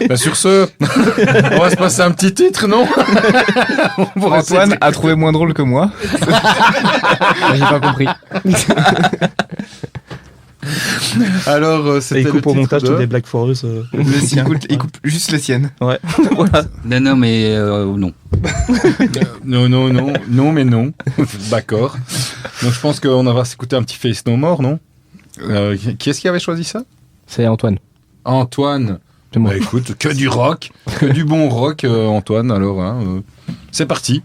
Bah, sur ce, on va se passer un petit titre, non? Pour essayer Antoine a trouvé moins drôle que moi. J'ai pas compris. Alors, Et c'était il le coupe au titre montage de- toutes les blagues foireuses. Il coupe juste les siennes. Ouais. Voilà. Non, mais non. Non, mais non. D'accord. Donc, je pense qu'on va s'écouter un petit Face No More, non? Qui est-ce qui avait choisi ça? C'est Antoine. Antoine. C'est moi. Bah écoute, que du rock, que du bon rock, Antoine. Alors, hein, c'est parti.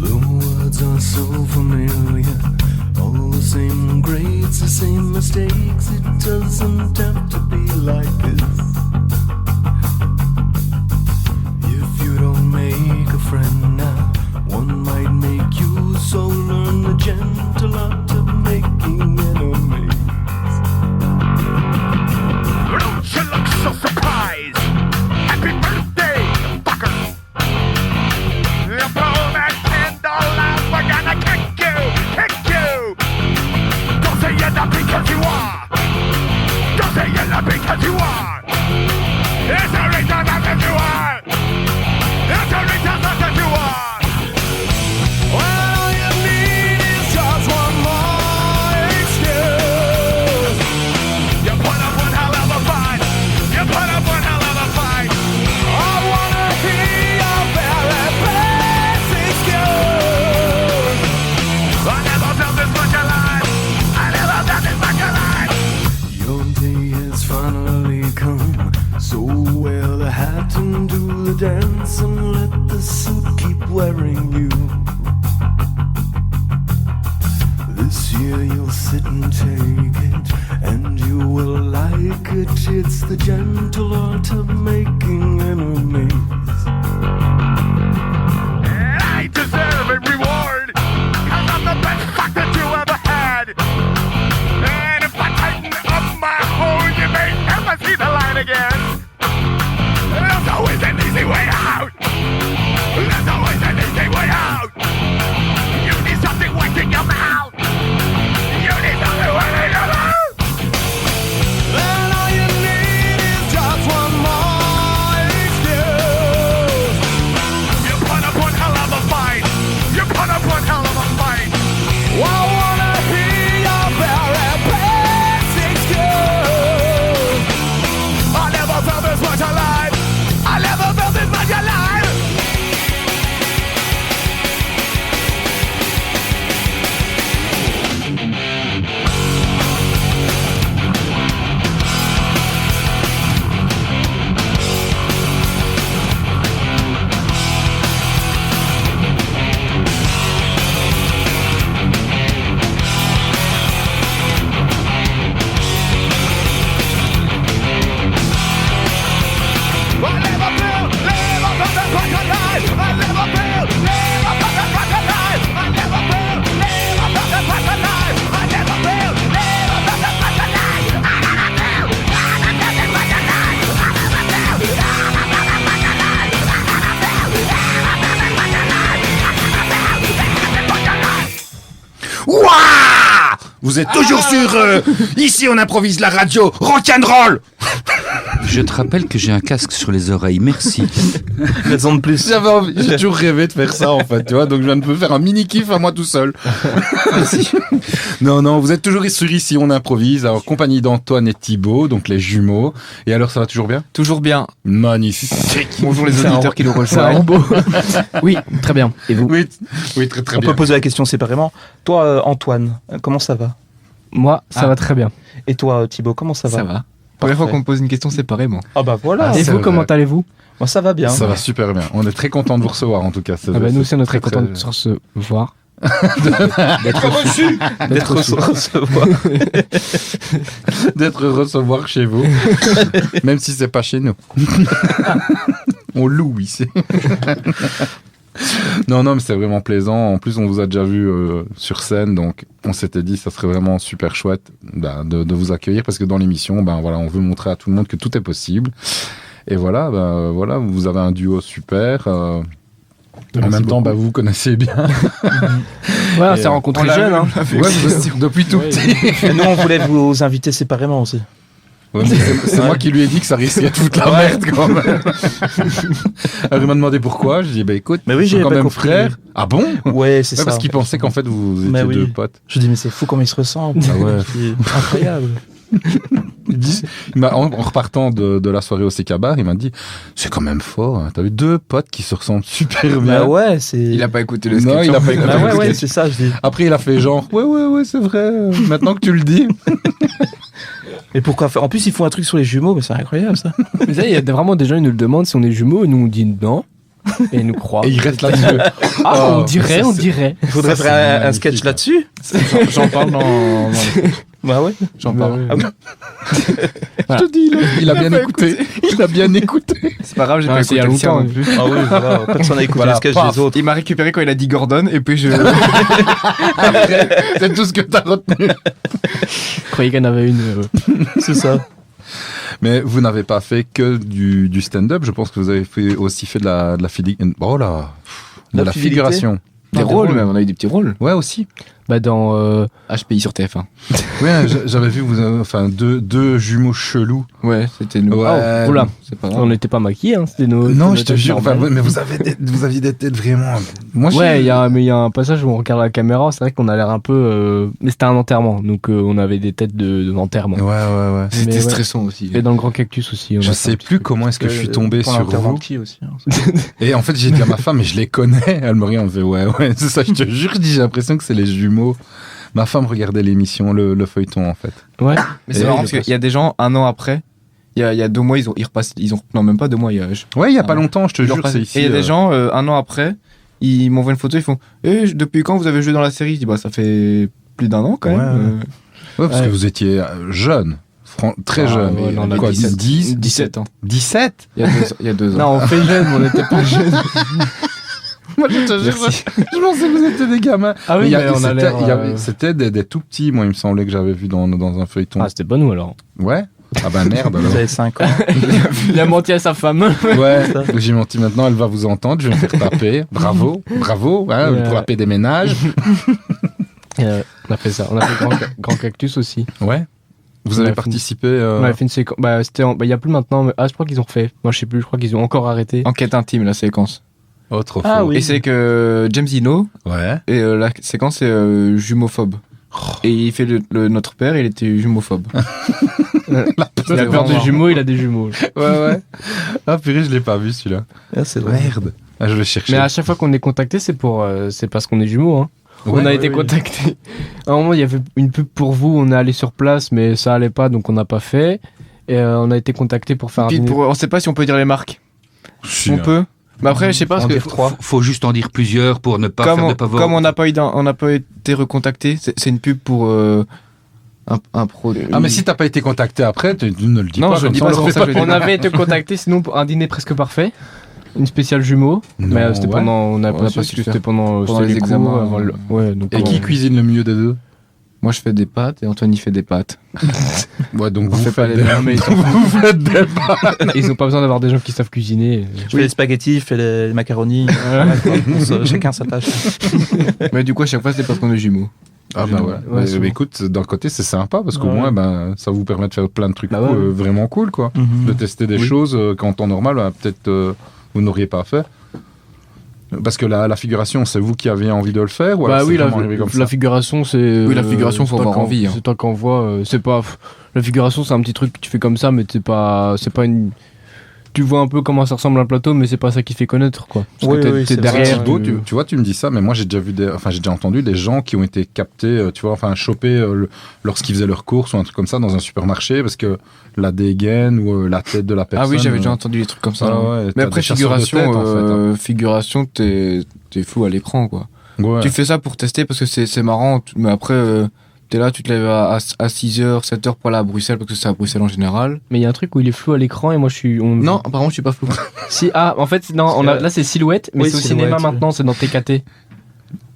The words are so familiar, all the same grades, the same mistakes. It doesn't have to be like this. If you don't make a friend now, one might make you. So learn the gentle art of making enemies. Don't you look so surprised? Happy birthday, fucker! You blow that candle out, we're gonna kick you! Don't say you're not because you are! Don't say you're not because you are! It's a reason not that you are! It's a reason not that you are! All you need is just one more excuse. You put up one hell of a fight. You put up one hell of a fight. I wanna hear your very best excuse. I never felt this much alive. I never felt this much alive. Your day has finally come. So wear the hat and do the dance and let the suit keep wearing you. This year you'll sit and take it, and you will like it. It's the gentle art of making enemies. And I deserve a reward. Cause I'm the best fuck that you ever had. And if I tighten up my hole, you may never see the light again. There's always an easy way out. There's always an easy way out. You need something wet in your mouth. You need something wet in your mouth. Then all you need is just one more excuse. Vous êtes toujours sur Ici on improvise la radio rock'n'roll. Je te rappelle que j'ai un casque sur les oreilles, merci. Raison de plus. J'ai toujours rêvé de faire ça en fait, tu vois, donc je viens de me faire un mini kiff à moi tout seul. Non, vous êtes toujours sur Ici on improvise, alors compagnie d'Antoine et Thibaut, donc les jumeaux. Et alors ça va toujours bien? Toujours bien. Magnifique. Bonjour les auditeurs qui nous C'est un rejoignent. robot. Oui, très bien. Et vous? Oui, très On bien. peut poser la question séparément. Toi, Antoine, comment ça va? Moi, ça va très bien. Et toi, Thibaut, comment ça va? Ça va. Première fois qu'on me pose une question séparément. Ah bah voilà. Ah, Et c'est vous, vrai. comment allez-vous? Moi, ça va bien. Ça va super bien. On est très content de vous recevoir en tout cas. Ah bah, nous aussi, on est très contents de se recevoir. D'être reçu. D'être recevoir. d'être recevoir chez vous, même si c'est pas chez nous. On loue ici. Non, mais c'est vraiment plaisant. En plus, on vous a déjà vu sur scène, donc on s'était dit ça serait vraiment super chouette de vous accueillir parce que dans l'émission, voilà, on veut montrer à tout le monde que tout est possible. Et voilà, voilà, vous avez un duo super. En même temps, vous vous connaissez bien. Ouais, on s'est rencontrés jeunes. Hein. Ouais, depuis tout petit. Et nous, on voulait vous inviter séparément aussi. Ouais, mais c'est moi qui lui ai dit que ça risquait de foutre la merde quand même. Alors il m'a demandé pourquoi. Je dis écoute, mais oui, j'ai j'ai quand pas même compris. frère. Ah bon? Ouais, c'est ça. Parce qu'il pensait qu'en fait vous Mais étiez oui. deux potes. Je dis mais c'est fou comme ils se ressemblent. Ah ouais. C'est incroyable. En repartant de la soirée au Bar, il m'a dit c'est quand même fort. Hein. T'as vu deux potes qui se ressemblent super bien. Bah ouais, c'est. Il a pas écouté le Non, sketch. il a pas écouté Ah le ouais, sketch. c'est ça, je dis. Après il a fait genre ouais c'est vrai. Maintenant que tu le dis. Et pourquoi faire? En plus, ils font un truc sur les jumeaux, mais c'est incroyable ça. Mais ça, il y a vraiment des gens, ils nous le demandent si on est jumeaux, et nous on dit non. Et ils nous croient. Et il reste là-dessus. Ah, on Oh, dirait, ça, on c'est- dirait. Il faudrait Ça, faire c'est un magnifique, sketch hein. là-dessus. J'en parle dans. Bah ouais. J'en parle. Ah oui. Je te dis, il a bien écouté. Il a bien écouté. C'est pas grave, j'ai Ah, pas c'est il y écouté a le sien longtemps. non plus. Ah oui, voilà. Personne n'a écouté Voilà, le sketch paf. des autres. Il m'a récupéré quand il a dit Gordon et puis je. C'est tout ce que t'as retenu. Je croyais qu'il y en avait une. C'est ça. Mais vous n'avez pas fait que du stand-up. Je pense que vous avez aussi fait de la oh là, de la fidélité. figuration. Des rôles même, on a eu des petits rôles. Ouais aussi. Bah, dans. HPI sur TF1. Ouais, j'avais vu vous avez, deux jumeaux chelous. Ouais, c'était nous. Ouais. Oula. C'est pas On grave. n'était pas maquillés, hein. C'était nos. Non, c'était je te nos jure. têtes Enfin, normales. mais vous aviez des têtes vraiment. Moi, Ouais, il y a un passage où on regarde la caméra, c'est vrai qu'on a l'air un peu. Mais c'était un enterrement, donc on avait des têtes d'enterrement. Ouais. Mais C'était ouais. stressant aussi. Et dans le Grand Cactus aussi. on Je a fait un sais petit plus truc. comment est-ce que je suis tombé Pour sur l'enterrement vous. de qui aussi. Hein. Et en fait, j'ai dit à ma femme, mais je les connais. Elle me regarde, elle me fait ouais, c'est ça. Je te jure, je dis, j'ai l'impression que c'est les jumeaux. Ma femme regardait l'émission, le feuilleton en fait. Ouais. Mais c'est Et marrant il parce le qu'il y a des gens, un an après, il y a 2 mois, ils repassent. Non, même pas 2 mois. Ouais, il y a pas Ah. longtemps, je te Ils jure, repassent. c'est ici. Et il y a des gens, un an après, ils m'envoient une photo, ils font depuis quand vous avez joué dans la série? Je dis ça fait plus d'1 an quand même. Ouais, parce Ouais. que vous étiez jeune, très Ah, jeune. ouais, non, on a Quoi, 17 ans. 17 Il y a 2 ans. Non, on fait jeune, mais on n'était pas jeunes. Moi, je te jure, je pensais que vous étiez des gamins. Ah oui, Mais il y a- mais on a l'air. C'était des tout petits, moi, il me semblait que j'avais vu dans un feuilleton. Ah, c'était pas nous alors. Ouais. Ah bah merde Vous alors. avez 5 ans. Il a menti à sa femme. Ouais, j'ai menti maintenant, elle va vous entendre, je vais me faire taper. Bravo, hein, Ouais. pour la paix des ménages. On a fait ça. On a fait Grand Cactus aussi. Ouais. Vous On avez a participé. On a fait une séquence. Bah, c'était. Il y a plus maintenant. Mais... Ah, je crois qu'ils ont refait. Moi, je sais plus. Je crois qu'ils ont encore arrêté. Enquête intime, la séquence. Oh, trop Ah fort. oui. Et c'est que James Dino, Ouais. et la séquence c'est jumophobe. Et il fait notre père, il était jumophobe. Il a peur des jumeaux, il a des jumeaux. Ouais. Ah purée, je l'ai pas vu celui-là. Ah, c'est vrai. Merde. Ah, je vais chercher. Mais à chaque fois qu'on est contacté, c'est pour, c'est parce qu'on est jumeaux. Hein. Ouais, on a ouais, été ouais. contacté. À un moment, il y avait une pub pour vous. On est allé sur place, mais ça allait pas, donc on n'a pas fait. Et on a été contacté pour faire un Puis dîner. on sait pas si on peut dire les marques. Si, On hein. peut. Mais après, je sais pas, parce En que dire 3. Faut juste en dire plusieurs pour ne pas faire de pavot. comme on n'a pas été recontacté, c'est une pub pour un produit. Ah, mais si t'as pas été contacté après, tu ne le dis Non, pas. je le comme dis ça, pas, on c'est le pour fait ça que je le On dis. avait été contacté sinon pour un dîner presque parfait. Une spéciale jumeaux. Non, mais c'était ouais. pendant. On n'a On pas a su pas que su le c'était faire. pendant Pendant c'était les cours, examens, avant le- Ouais, donc, Et qui cuisine le mieux des deux? Moi, je fais des pâtes et Antoine, il fait des pâtes. Ouais, donc On vous fait pas faites les des... mêmes, mais vous faites des pâtes. Ils ont pas besoin d'avoir des gens qui savent cuisiner. Je fais les spaghettis, je fais les macaronis. Chacun sa tâche. Mais du coup, à chaque fois, c'est parce qu'on est jumeaux. Ah bah ouais. Ouais, souvent. Mais écoute, d'un côté, c'est sympa parce qu'au Ouais. moins, ben, ça vous permet de faire plein de trucs Bah ouais. vraiment cool, quoi. Mhm. De tester des Oui. choses qu'en temps normal, peut-être vous n'auriez pas fait. Parce que la figuration, c'est vous qui aviez envie de le faire ou Bah alors oui, c'est vraiment arrivé comme ça la figuration, c'est. Oui, la figuration, faut tant avoir qu'on- envie, hein. C'est tant qu'on voit. C'est pas. La figuration, c'est un petit truc que tu fais comme ça, mais c'est pas une. Tu vois un peu comment ça ressemble à un plateau, mais c'est pas ça qui fait connaître, quoi. Parce Oui, que t'es oui, c'est derrière. vrai. Thibaut, tu vois, tu me dis ça, mais moi j'ai déjà entendu des gens qui ont été captés, tu vois, enfin chopés lorsqu'ils faisaient leurs courses ou un truc comme ça dans un supermarché parce que la dégaine ou la tête de la personne. Ah oui, j'avais déjà entendu des trucs comme ça. Ah hein. ouais, Mais t'as après, des chasseurs de figuration, tête, en fait, hein. figuration, t'es flou à l'écran, quoi. Ouais. Tu fais ça pour tester parce que c'est marrant, mais après, t'es là, tu te lèves à 6h, 7h pour aller à Bruxelles parce que c'est à Bruxelles en général. Mais il y a un truc où il est flou à l'écran et moi je suis. Non, apparemment, je suis pas flou. Si, en fait, non, là c'est silhouette, mais Oui, c'est au silhouette, cinéma oui. maintenant, c'est dans TKT.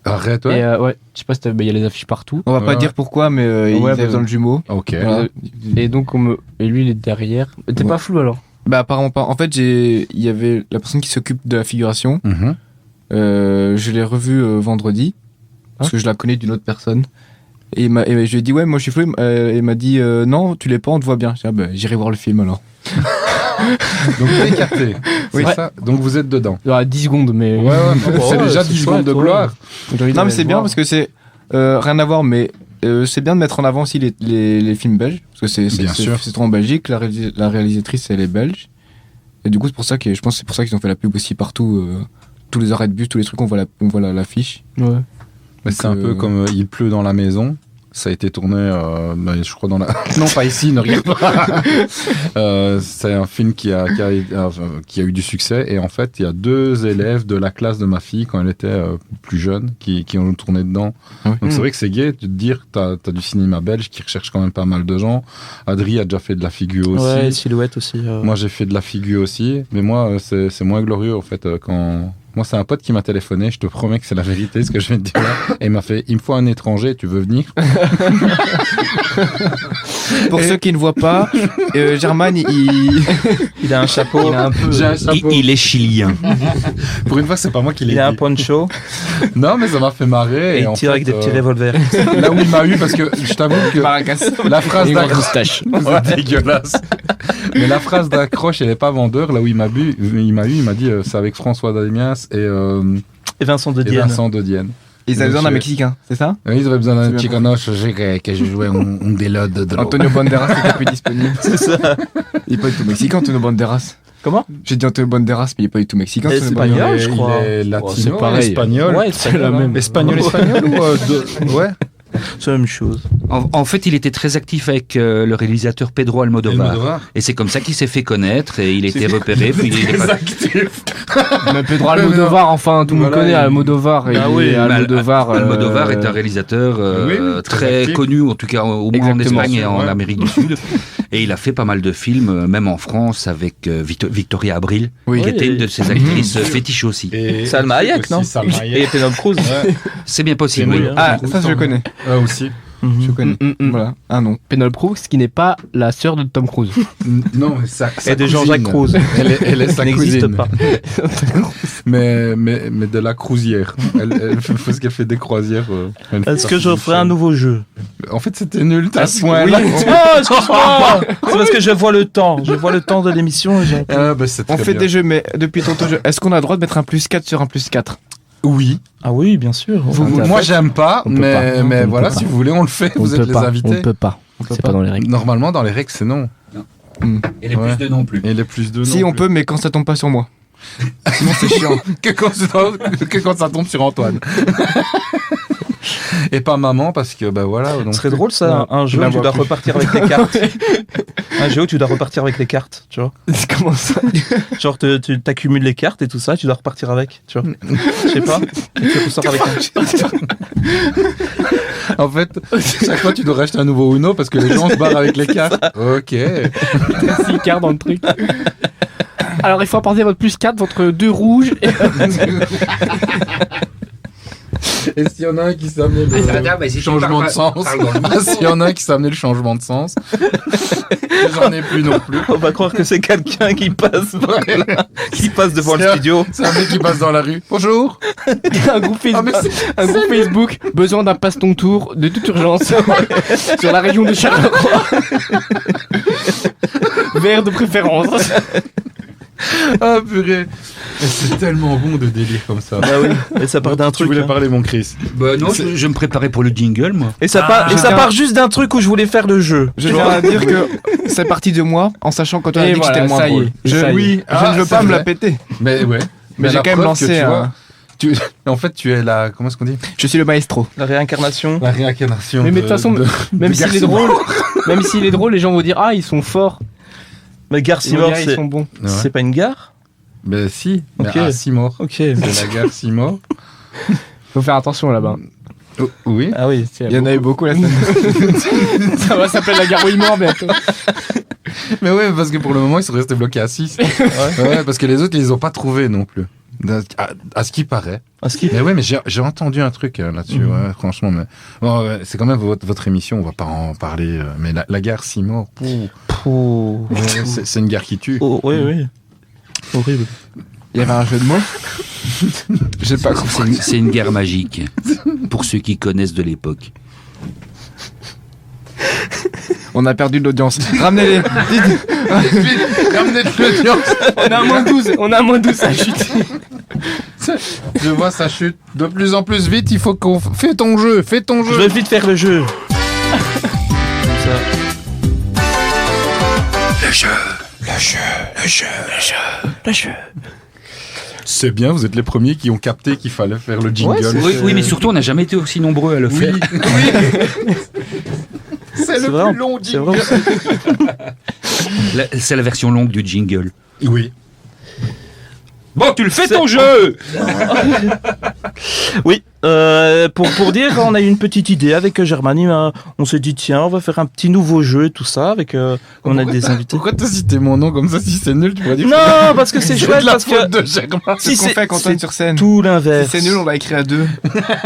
Arrête, ouais. Et ouais, je sais pas si il y a les affiches partout. On va Ouais, pas ouais. dire pourquoi, mais il Ouais, est bah, dans le jumeau. Ok. Voilà. Et donc, et lui il est derrière. T'es Ouais. pas flou alors? Bah, apparemment pas. En fait, il y avait la personne qui s'occupe de la figuration. Mhm. Je l'ai revu vendredi parce que je la connais d'une autre personne. Et je lui ai dit, ouais, moi je suis flou. Il m'a dit, non, tu l'es pas, on te voit bien. J'ai dit, ah, bah, j'irai voir le film alors. Donc TKT, c'est Oui. ça. Donc vous êtes dedans. Il y aura 10 secondes, mais. Ouais, c'est déjà c'est 10 secondes chouette, de ouais. gloire. Non, mais c'est bien parce que c'est rien à voir, mais c'est bien de mettre en avant aussi les films belges. Parce que Bien sûr. c'est trop en Belgique. La réalisatrice, elle est belge. Et du coup, c'est pour ça je pense que c'est pour ça qu'ils ont fait la pub aussi partout. Tous les arrêts de bus, tous les trucs, on voit l'affiche. Ouais. Mais c'est un Donc, peu comme Il pleut dans la maison. Ça a été tourné, je crois, dans la. Non, pas ici, ne regarde pas. C'est un film qui a eu du succès. Et en fait, il y a 2 élèves de la classe de ma fille, quand elle était plus jeune, qui ont tourné dedans. Ah oui. Donc c'est vrai que c'est gai de te dire que t'as du cinéma belge qui recherche quand même pas mal de gens. Adri a déjà fait de la figure aussi. Ouais, silhouette aussi. Moi, j'ai fait de la figure aussi. Mais moi, c'est moins glorieux, en fait, quand. Moi, c'est un pote qui m'a téléphoné, je te promets que c'est la vérité ce que je viens de dire là. Et il m'a fait, il me faut un étranger, tu veux venir? Pour ceux qui ne voient pas, German, Il a un chapeau, Il a un peu. J'ai un chapeau. Il est chilien. Pour une fois, c'est pas moi qui l'ai il a un dit. poncho Non, mais ça m'a fait marrer. et il en tire avec fait, des petits revolvers. Là où il m'a eu, parce que je t'avoue que la phrase Et une grande d'accroche, moustache. c'est dégueulasse. Mais la phrase d'accroche, elle est pas vendeur. Là où il m'a eu, il m'a dit, c'est avec François Damiens Et Vincent de et Dienne. Vincent de Dienne. ils avaient besoin d'un Donc, Mexicain, c'est ça? Oui, ils avaient besoin C'est d'un bien chicanoche, que je jouais un délote de drogue. Antonio Banderas n'était plus disponible. C'est ça. Il est pas du tout mexicain, Antonio Banderas. Comment? J'ai dit Antonio Banderas, mais il est pas du tout mexicain. Et Antonio c'est Banderas. espagnol, je crois. Il est c'est latino, pareil. espagnol. Ouais, C'est la même. Espagnol ou ouais. C'est la même chose. En fait, il était très actif avec le réalisateur Pedro Almodovar. Et c'est comme ça qu'il s'est fait connaître et il a été repéré. Puis il est pas... Mais Pedro Almodovar, enfin, tout le monde Voilà, connaît il- Almodovar. Ah oui, Almodovar. Almodovar est un réalisateur oui, oui, très très actif. connu, en tout cas au moins en Exactement. Espagne et en Ouais. Amérique du Sud. Et il a fait pas mal de films, même en France, avec Victoria Abril, Oui. qui était une de ses actrices fétiches aussi. Et Salma Hayek, non? Salma Et Hayek. Penelope Cruz. C'est bien possible, oui. Oui, Ah, ça, je le connais. aussi. Je connais. Voilà. Ah non. Penelope Cruz, qui n'est pas la sœur de Tom Cruise. Non, mais sa Et de Jean-Jacques cousine. Cruz. Elle est sa N'existe cousine. pas. Mais de la crousière. Parce qu'elle fait des croisières. Est-ce que je ferai un nouveau jeu? En fait, c'était nul. T'as ce point Oui. là. Oh, excuse-moi. C'est parce que je vois le temps. Je vois le temps de l'émission. et j'ai- On fait des jeux, mais depuis tantôt, est-ce qu'on a le droit de mettre un +4 sur un +4? Oui. Ah oui, bien sûr. Moi, j'aime pas, On peut pas. mais On voilà, peut pas. si vous voulez, on le fait. On Vous peut êtes les pas, on invités. peut pas. C'est pas dans les règles. Normalement, dans les règles, c'est non. Et les Ouais. plus de non plus. Et les plus de Si, non on plus. peut, mais quand ça tombe pas sur moi. Sinon, c'est chiant. que quand ça tombe sur Antoine. Et pas maman, parce que, bah voilà. Ce donc- serait drôle ça, un jeu la où tu vois dois plus. repartir avec les cartes. Un jeu où tu dois repartir avec les cartes, tu vois. Comment ça? Genre tu t'accumules les cartes et tout ça, tu dois repartir avec, tu vois. Je sais pas. Et tu ressors avec un... En fait, chaque fois, tu dois racheter un nouveau Uno parce que les gens se barrent avec les cartes. Ok. 6 cartes dans le truc. Alors, il faut apporter votre +4, votre 2 rouges. Et s'il y en a un qui s'est amené le changement de sens. S'il y en a un qui s'est amené le changement de sens. J'en ai plus non plus. On va croire que c'est quelqu'un qui passe par là, qui passe devant le studio. C'est un mec qui passe dans la rue. Bonjour. Un groupe Facebook, besoin d'un passe-ton tour de toute urgence sur la région de Charleroi. Vert de préférence. Ah purée. Et c'est tellement bon de délire comme ça. Bah oui, et ça part d'un Tu truc. voulais hein. parler mon Chris. Bah non, je me préparais pour le jingle, moi. Et ça part juste d'un truc où je voulais faire le jeu. Je tiens à dire que c'est parti de moi en sachant quand on a Et dit que voilà, c'était le moins ça y est. drôle. Je Ça y est. Oui, je ne veux pas me la péter. Mais ouais. Mais j'ai la quand même preuve que lancé tu vois, un- en fait, tu es la. Comment est-ce qu'on dit? Je suis le maestro. La réincarnation. La réincarnation. Mais de toute façon, même de s'il est Garcimore. drôle, les gens vont dire ah ils sont forts. Mais Gare Ils vont Simor, dire ils sont bons. Ouais. c'est pas une gare? Ben si. Mais Ok. à Simor. Ok. C'est la gare Simor. Faut faire attention là-bas. Oh, oui. Ah oui. Il y en a eu beaucoup la semaine. Ça va s'appeler la gare Ouimort bientôt. Mais ouais, parce que pour le moment, ils sont restés bloqués à 6. Ouais, parce que les autres, ils les ont pas trouvés non plus. À ce qui paraît. À ce qui... Mais ouais, mais j'ai entendu un truc là-dessus, ouais, franchement. Mais... Bon, ouais, c'est quand même votre émission, on va pas en parler. Mais la gare Simor, Oh. c'est une gare qui tue. Oh, oui, oui. Horrible. Il y avait un jeu de mots. J'ai pas compris. C'est une guerre magique, pour ceux qui connaissent de l'époque. On a perdu de l'audience. Ramenez-les. Ramenez de l'audience. On a un moins 12 à chuter. Je vois ça chute de plus en plus vite. Il faut qu'on fais ton jeu. Je vais vite faire le jeu. Comme ça. Le jeu. C'est bien, vous êtes les premiers qui ont capté qu'il fallait faire le jingle. Oui, mais surtout, on n'a jamais été aussi nombreux à le faire. C'est le vrai, plus long c'est jingle. vrai. C'est la version longue du jingle. Oui. Bon, tu le fais ton jeu. Oui, pour dire, on a eu une petite idée avec Germanie. On s'est dit, tiens, on va faire un petit nouveau jeu et tout ça. Avec, on a des invités. Pourquoi t'as cité mon nom comme ça? Si c'est nul, tu pourrais dire. Non, parce que c'est chouette. de la Parce faute que de Germain. C'est ce qu'on fait quand on est sur scène. tout l'inverse. Si c'est nul, on va écrire à deux.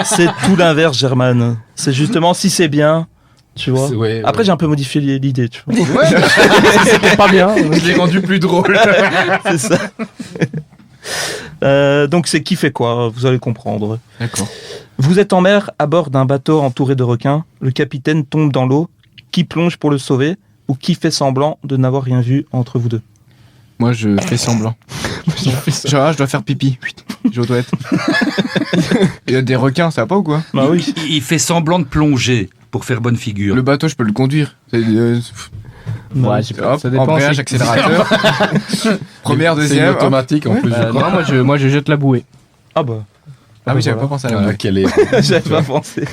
C'est tout l'inverse, German. C'est justement si c'est bien, tu vois. Ouais, Après, j'ai un peu modifié l'idée, tu vois. ouais. C'était pas bien. Je l'ai rendu plus drôle. C'est ça. Donc c'est qui fait quoi, vous allez comprendre. D'accord. Vous êtes en mer à bord d'un bateau entouré de requins, le capitaine tombe dans l'eau, qui plonge pour le sauver ou qui fait semblant de n'avoir rien vu entre vous deux? Moi, je fais semblant. Genre, je dois faire pipi. Je vais aux toilettes. Il y a des requins, ça va pas ou quoi? Bah oui. Il fait semblant de plonger pour faire bonne figure. Le bateau, je peux le conduire. Ouais, je sais pas, Hop, ça dépend. embrayage, c'est- accélérateur. Première, C'est deuxième. une hop. automatique en plus. je Non, crois. moi je jette la bouée. Ah bah, Ah oui, j'avais voilà. pas pensé à la Ah, blague. quel est... j'avais pas pensé.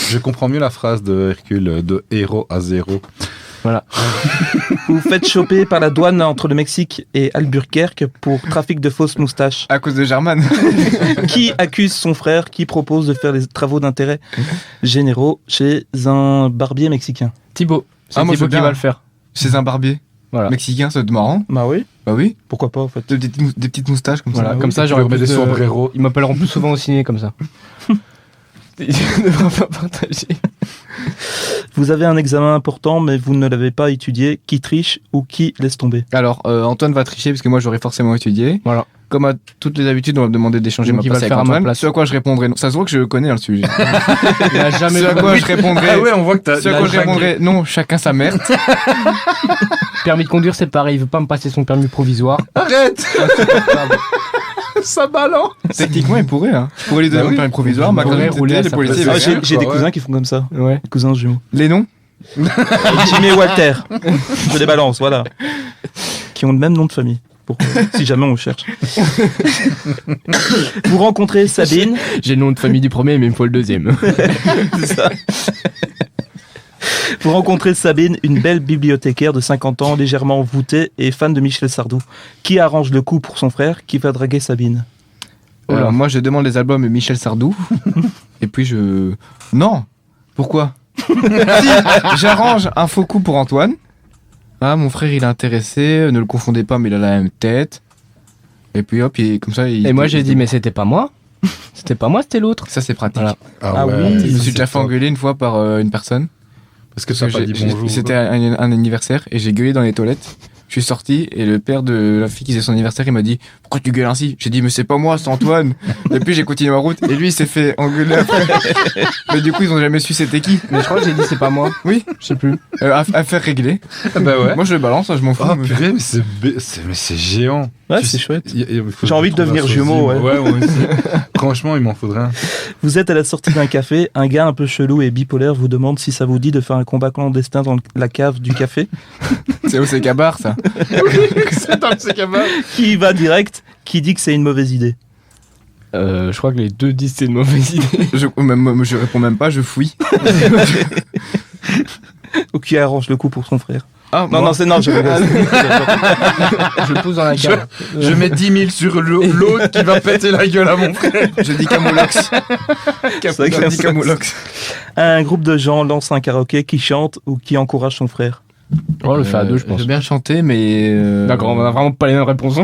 Je comprends mieux la phrase de Hercule, de héros à zéro. Vous vous faites choper par la douane entre le Mexique et Albuquerque pour trafic de fausses moustaches. À cause de German. Qui accuse son frère qui propose de faire les travaux d'intérêt généraux chez un barbier mexicain? Thibaut. C'est Ah, moi, je Thibaut veux qui bien. va le faire. Chez un barbier. Voilà. Mexicain, ça doit être marrant. Bah oui, Bah oui. pourquoi pas en fait. Des petites moustaches comme Voilà, ça. comme ça Tu j'aurais leur mets plus des de- sombreros. Ils m'appelleront plus souvent au ciné comme ça. Ils ne devraient pas partager. Vous avez un examen important mais vous ne l'avez pas étudié. Qui triche ou qui laisse tomber? Alors, Antoine va tricher parce que moi j'aurais forcément étudié. Voilà. Comme à toutes les habitudes, on va me demander d'échanger Donc ma il va place le avec faire à ma Antoine. place. Ce à quoi je répondrai non. Ça se voit que je connais le sujet. Il a jamais Ce à quoi je répondrai. Ah ouais, on voit que t'as... Ce à quoi je répondrai non, chacun sa merde. permis de conduire, c'est pareil. Il veut pas me passer son permis provisoire. Arrête. Ça balance. Techniquement, il pourrait. Hein. Je pourrais lui donner Bah un oui. permis provisoire, ma pourrait conduite rouler à les sa policiers. place. Ah, verraient. j'ai des ouais. cousins qui font comme ça. Ouais. Cousins jumeaux. Les noms Jimmy et Walter. Je les balance, voilà. Qui ont le même nom de famille. Si jamais on cherche. Vous rencontrez Sabine. J'ai le nom de famille du premier, mais il me faut le deuxième. C'est ça. Vous rencontrez Sabine, une belle bibliothécaire de 50 ans, légèrement voûtée et fan de Michel Sardou, qui arrange le coup pour son frère, qui va draguer Sabine. Alors, moi, je demande les albums Michel Sardou. Et puis, je. Non Pourquoi Si, j'arrange un faux coup pour Antoine. Ah, mon frère, il est intéressé. Ne le confondez pas, mais il a la même tête. Et puis, hop, comme ça, il. Et moi j'ai dit, mais c'était pas moi. C'était pas moi, c'était l'autre. Ça, c'est pratique. Voilà. Ah oui. Je me suis c'est déjà fait top. engueuler une fois par une personne. Parce que ça Parce pas que dit bonjour. C'était un anniversaire et j'ai gueulé dans les toilettes. Je suis sorti et le père de la fille qui faisait son anniversaire, il m'a dit pourquoi tu gueules ainsi. J'ai dit mais c'est pas moi, c'est Antoine. Et puis j'ai continué ma route et lui il s'est fait engueuler après. Mais du coup ils ont jamais su c'était qui. Mais je crois que j'ai dit c'est pas moi. Oui, Je sais plus. affaire réglée. Bah ouais. Moi je le balance, je m'en fous. Ah mais- purée, mais c'est géant. Ouais, Tu c'est sais- chouette. il faut J'ai envie de trouver devenir un sosie, jumeau, ouais. moi aussi. Franchement, il m'en faudrait un. Vous êtes à la sortie d'un café, un gars un peu chelou et bipolaire vous demande si ça vous dit de faire un combat clandestin dans la cave du café. C'est où c'est Cabar ça. C'est un de ces cabas. Qui y va direct, qui dit que c'est une mauvaise idée. Je crois que les deux disent c'est une mauvaise idée. Je réponds même pas, je fouille. Ou qui arrange le coup pour son frère. Ah, Non, non, c'est non, je rigole. Je le pousse dans la cave. Je mets 10 000 sur l'autre qui va péter la gueule à mon frère. je dis Camoulox. vrai que Je dis ça- Camoulox. Un groupe de gens lance un karaoké qui chante ou qui encourage son frère. On le fait à deux, je pense. J'ai bien chanté, mais. D'accord, on a vraiment pas les mêmes réponses.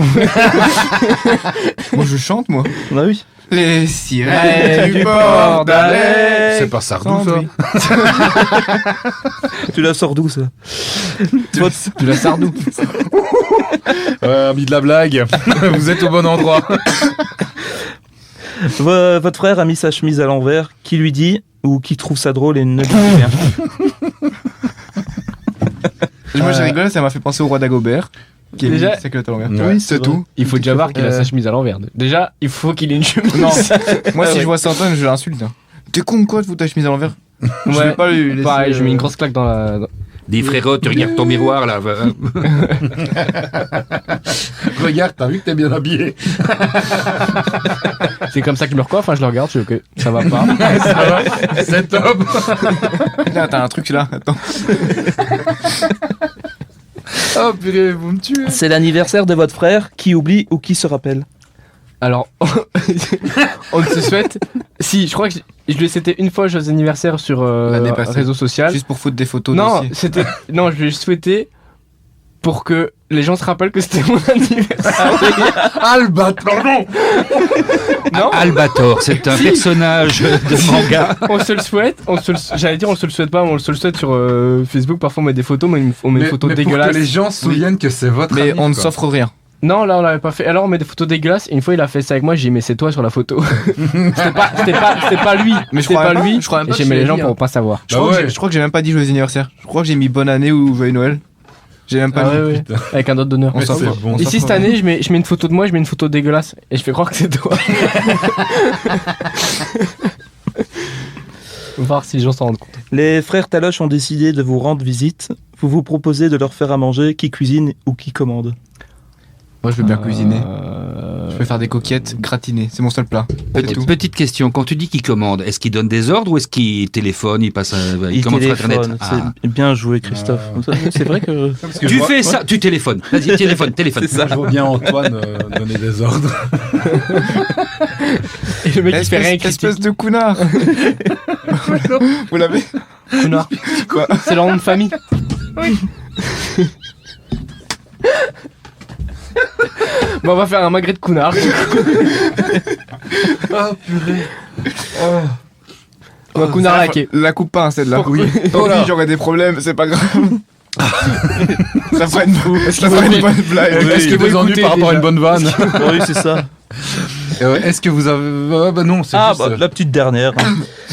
Moi je chante, moi. Ah oui. Les sirènes du port d'Alais. C'est pas Sardou, ça. Tu la sors d'où ça? Tu la Sardou. Ami de la blague, vous êtes au bon endroit. Votre frère a mis sa chemise à l'envers. Qui lui dit ou qui trouve ça drôle et ne lui dit rien? Moi j'ai rigolé, ça m'a fait penser au roi d'Agobert. Qui est Déjà- mis sa culotte à l'envers. Ouais, Oui, c'est tout. Il faut déjà voir qu'il a sa chemise à l'envers. Déjà, il faut qu'il ait une chemise. Non, moi si ouais. je vois Santon, je l'insulte. hein. T'es con ou quoi de foutre ta chemise à l'envers? Je Ouais, vais pas lui laisser, pareil, je mets une grosse claque dans la. Dis frérot, tu regardes ton miroir là. Regarde, t'as vu que t'es bien habillé. C'est comme ça que je me recoiffe, hein, je le regarde, je fais ok, ça va pas. Ça va, c'est top. Là, t'as un truc là, attends. Oh purée, vous me tuez. C'est l'anniversaire de votre frère. Qui oublie ou qui se rappelle? Alors, on se souhaite. Si, je crois que je lui ai souhaité une fois joyeux anniversaire sur L'année passée. réseau social. Juste pour foutre des photos Non, dossier. c'était. Non, je lui ai souhaité pour que les gens se rappellent que c'était mon anniversaire. Albatros, non. Non, Albator, c'est un personnage de manga. on se le souhaite. J'allais dire on se le souhaite pas, mais on se le souhaite sur Facebook. Parfois on met des photos, mais on met une photo mais dégueulasse. pour que les gens se souviennent que c'est votre Mais ami, on ne quoi. s'offre rien. Non, là on l'avait pas fait. Alors on met des photos dégueulasses. Et une fois il a fait ça avec moi, j'ai dit mais c'est toi sur la photo. c'était pas lui. Mais je C'était crois pas même lui. pas- je crois même Et pas j'ai que mis je les l'ai gens dit, pour hein. pas savoir. Je crois que j'ai même pas dit joyeux anniversaire. Je crois que j'ai mis bonne année ou joyeux Noël. J'ai même pas Ah mis. ouais, ouais. Avec un autre d'honneur. On Mais s'en c'est fout. bon. On s'en Ici fout. cette année, je mets une photo de moi, je mets une photo dégueulasse et je fais croire que c'est toi. Voir si les gens s'en rendent compte. Les frères Taloche ont décidé de vous rendre visite. Vous vous proposez de leur faire à manger. Qui cuisine ou qui commande? Moi je veux bien cuisiner. Euh, Je peux faire des coquillettes gratinées. C'est mon seul plat. C'est tout. Petite question, quand tu dis qu'il commande, est-ce qu'il donne des ordres ou est-ce qu'il téléphone, il passe, il commande sur téléphone. Internet? Ah. C'est bien joué, Christophe. C'est vrai que. Parce que Tu je vois- fais ça, tu téléphones. Vas-y, téléphone. C'est ça. Je vois bien Antoine donner des ordres. Et le mec il fait rien, il critique. Espèce de connard. Vous l'avez? Connard. Quoi? C'est leur nom de famille. Bon, on va faire un magret de Cunard. Ah purée. Un Cunard laqué. La coupe pas, hein, celle-là. Oui. Tant pis, j'aurais des problèmes, c'est pas grave. Ça fera une bonne blague. Est-ce que vous vous ennuyez écoutez par rapport à une déjà bonne vanne? Oui, c'est ça. Est-ce que vous avez... bah non, c'est Ah, juste... bah, la petite dernière.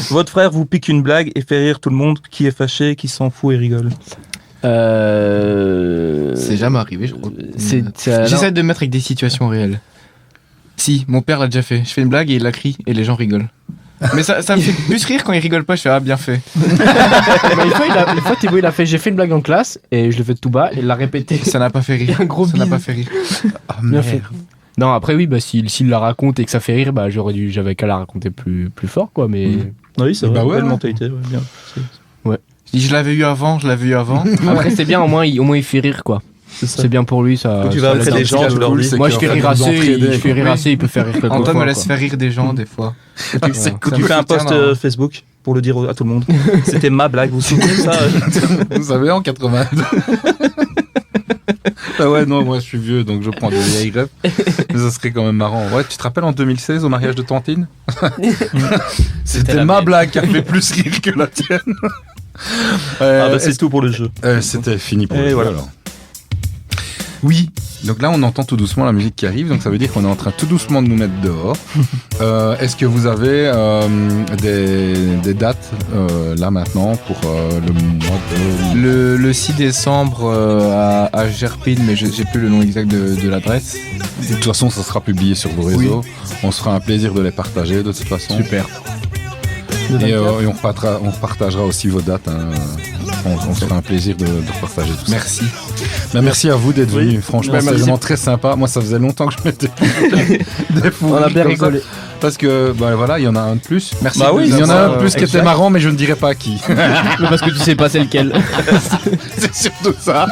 Votre frère vous pique une blague et fait rire tout le monde. Qui est fâché, qui s'en fout et rigole? C'est jamais arrivé, je crois. C'est J'essaie de me mettre avec des situations réelles. Si, mon père l'a déjà fait. Je fais une blague et il la crie et les gens rigolent. Mais ça me fait plus rire quand il rigole pas. Je fais ah bien fait. Bah, une fois, Thibaut, il a fait j'ai fait une blague en classe et je l'ai fait tout bas et il l'a répété. Ça n'a pas fait rire. Il y a un gros Ça n'a bise. pas fait rire. Ah, Bien merde. fait. Non, après oui, bah s'il la raconte et que ça fait rire, bah j'avais qu'à la raconter plus fort quoi, mais Oui, c'est vrai. Bah ouais, belle ouais. mentalité. Ouais, bien. Je dis, je l'avais eu avant. après c'est bien au moins il fait rire quoi. C'est ça. C'est bien pour lui ça. Tu vas ça appeler l'aide un les petit gens, peu. tu leur dis. Moi je fais rire assez, il peut faire rire quelquefois. Antoine me laisse quoi. faire rire des gens des fois. C'est cool. Tu fais un post Facebook pour le dire à tout le monde. C'était ma blague, vous vous souvenez de ça? Vous savez, en 82. Ah ouais, non, moi je suis vieux, donc je prends des vieilles greffes. Mais ça serait quand même marrant. Ouais, tu te rappelles en 2016 au mariage de Tantine? C'était la ma mienne. blague qui a fait plus rire que la tienne. Ah bah c'est tout pour le jeu. C'était fini pour Et le jeu, voilà. alors. Oui, donc là on entend tout doucement la musique qui arrive, donc ça veut dire qu'on est en train tout doucement de nous mettre dehors. Est-ce que vous avez des dates là maintenant pour le mois de... Le 6 décembre à Gerpine, mais j'ai plus le nom exact de l'adresse. De toute façon, ça sera publié sur vos réseaux. On se fera un plaisir de les partager de toute façon. Super. Et on repartagera aussi vos dates. Hein. On se fera un plaisir de repartager tout ça. Merci. Ben, merci à vous d'être venus. Franchement, c'est merci. vraiment très sympa. Moi, ça faisait longtemps que je m'étais des fous On a rires bien comme ça. rigolé. Parce que, ben voilà, il y en a un de plus. Merci. Bah oui, Il y en a un de plus qui exact. était marrant, mais je ne dirais pas qui. Mais parce que tu sais pas c'est lequel. C'est surtout ça.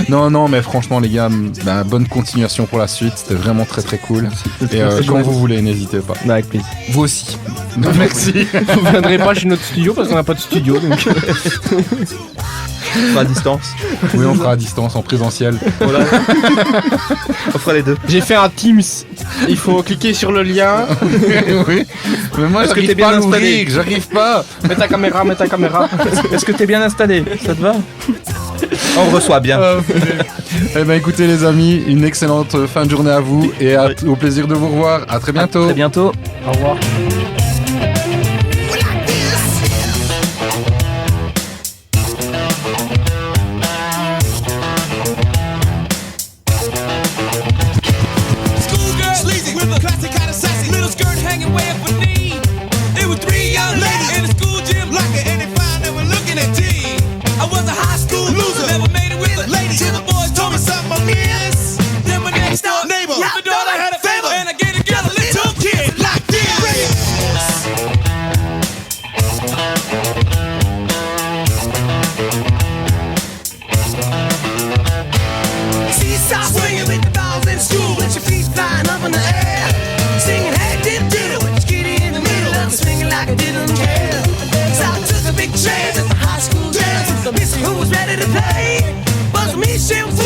Non, mais franchement, les gars, ben, bonne continuation pour la suite. C'était vraiment très très cool. Et quand vous voulez, n'hésitez pas. Avec plaisir. Vous aussi. Merci. Vous viendrez pas chez notre studio parce qu'on n'a pas de studio donc. À distance. Oui, on fera à distance, en présentiel. Voilà. On fera les deux. J'ai fait un Teams. Il faut cliquer sur le lien. Oui. Mais moi, Est-ce que j'arrive t'es bien pas à installé l'ouvrir. J'arrive pas. Mets ta caméra, mets ta caméra. Est-ce que t'es bien installé? Ça te va? On reçoit bien. Eh ben, écoutez, les amis, une excellente fin de journée à vous et au plaisir de vous revoir. À très bientôt. À très bientôt. Au revoir. Schoolgirl, sleazy with a classic kind of sassy little skirt hanging way up her knee. It was three young ladies in the school gym, locking and they found they were looking at tea. I was a high school loser, never made it with a lady. Till the boys told me something I miss. Then my next door neighbor, my daughter had a favor, and I gave the girl a little kiss like this. Seesaw swinging with the balls in school, with your feet flying up in the air. Singing, hey, diddle, with your kitty in the middle, and swinging like I didn't care. So I took a big chance at the high school dance, with the miss who was ready to play. But me, she was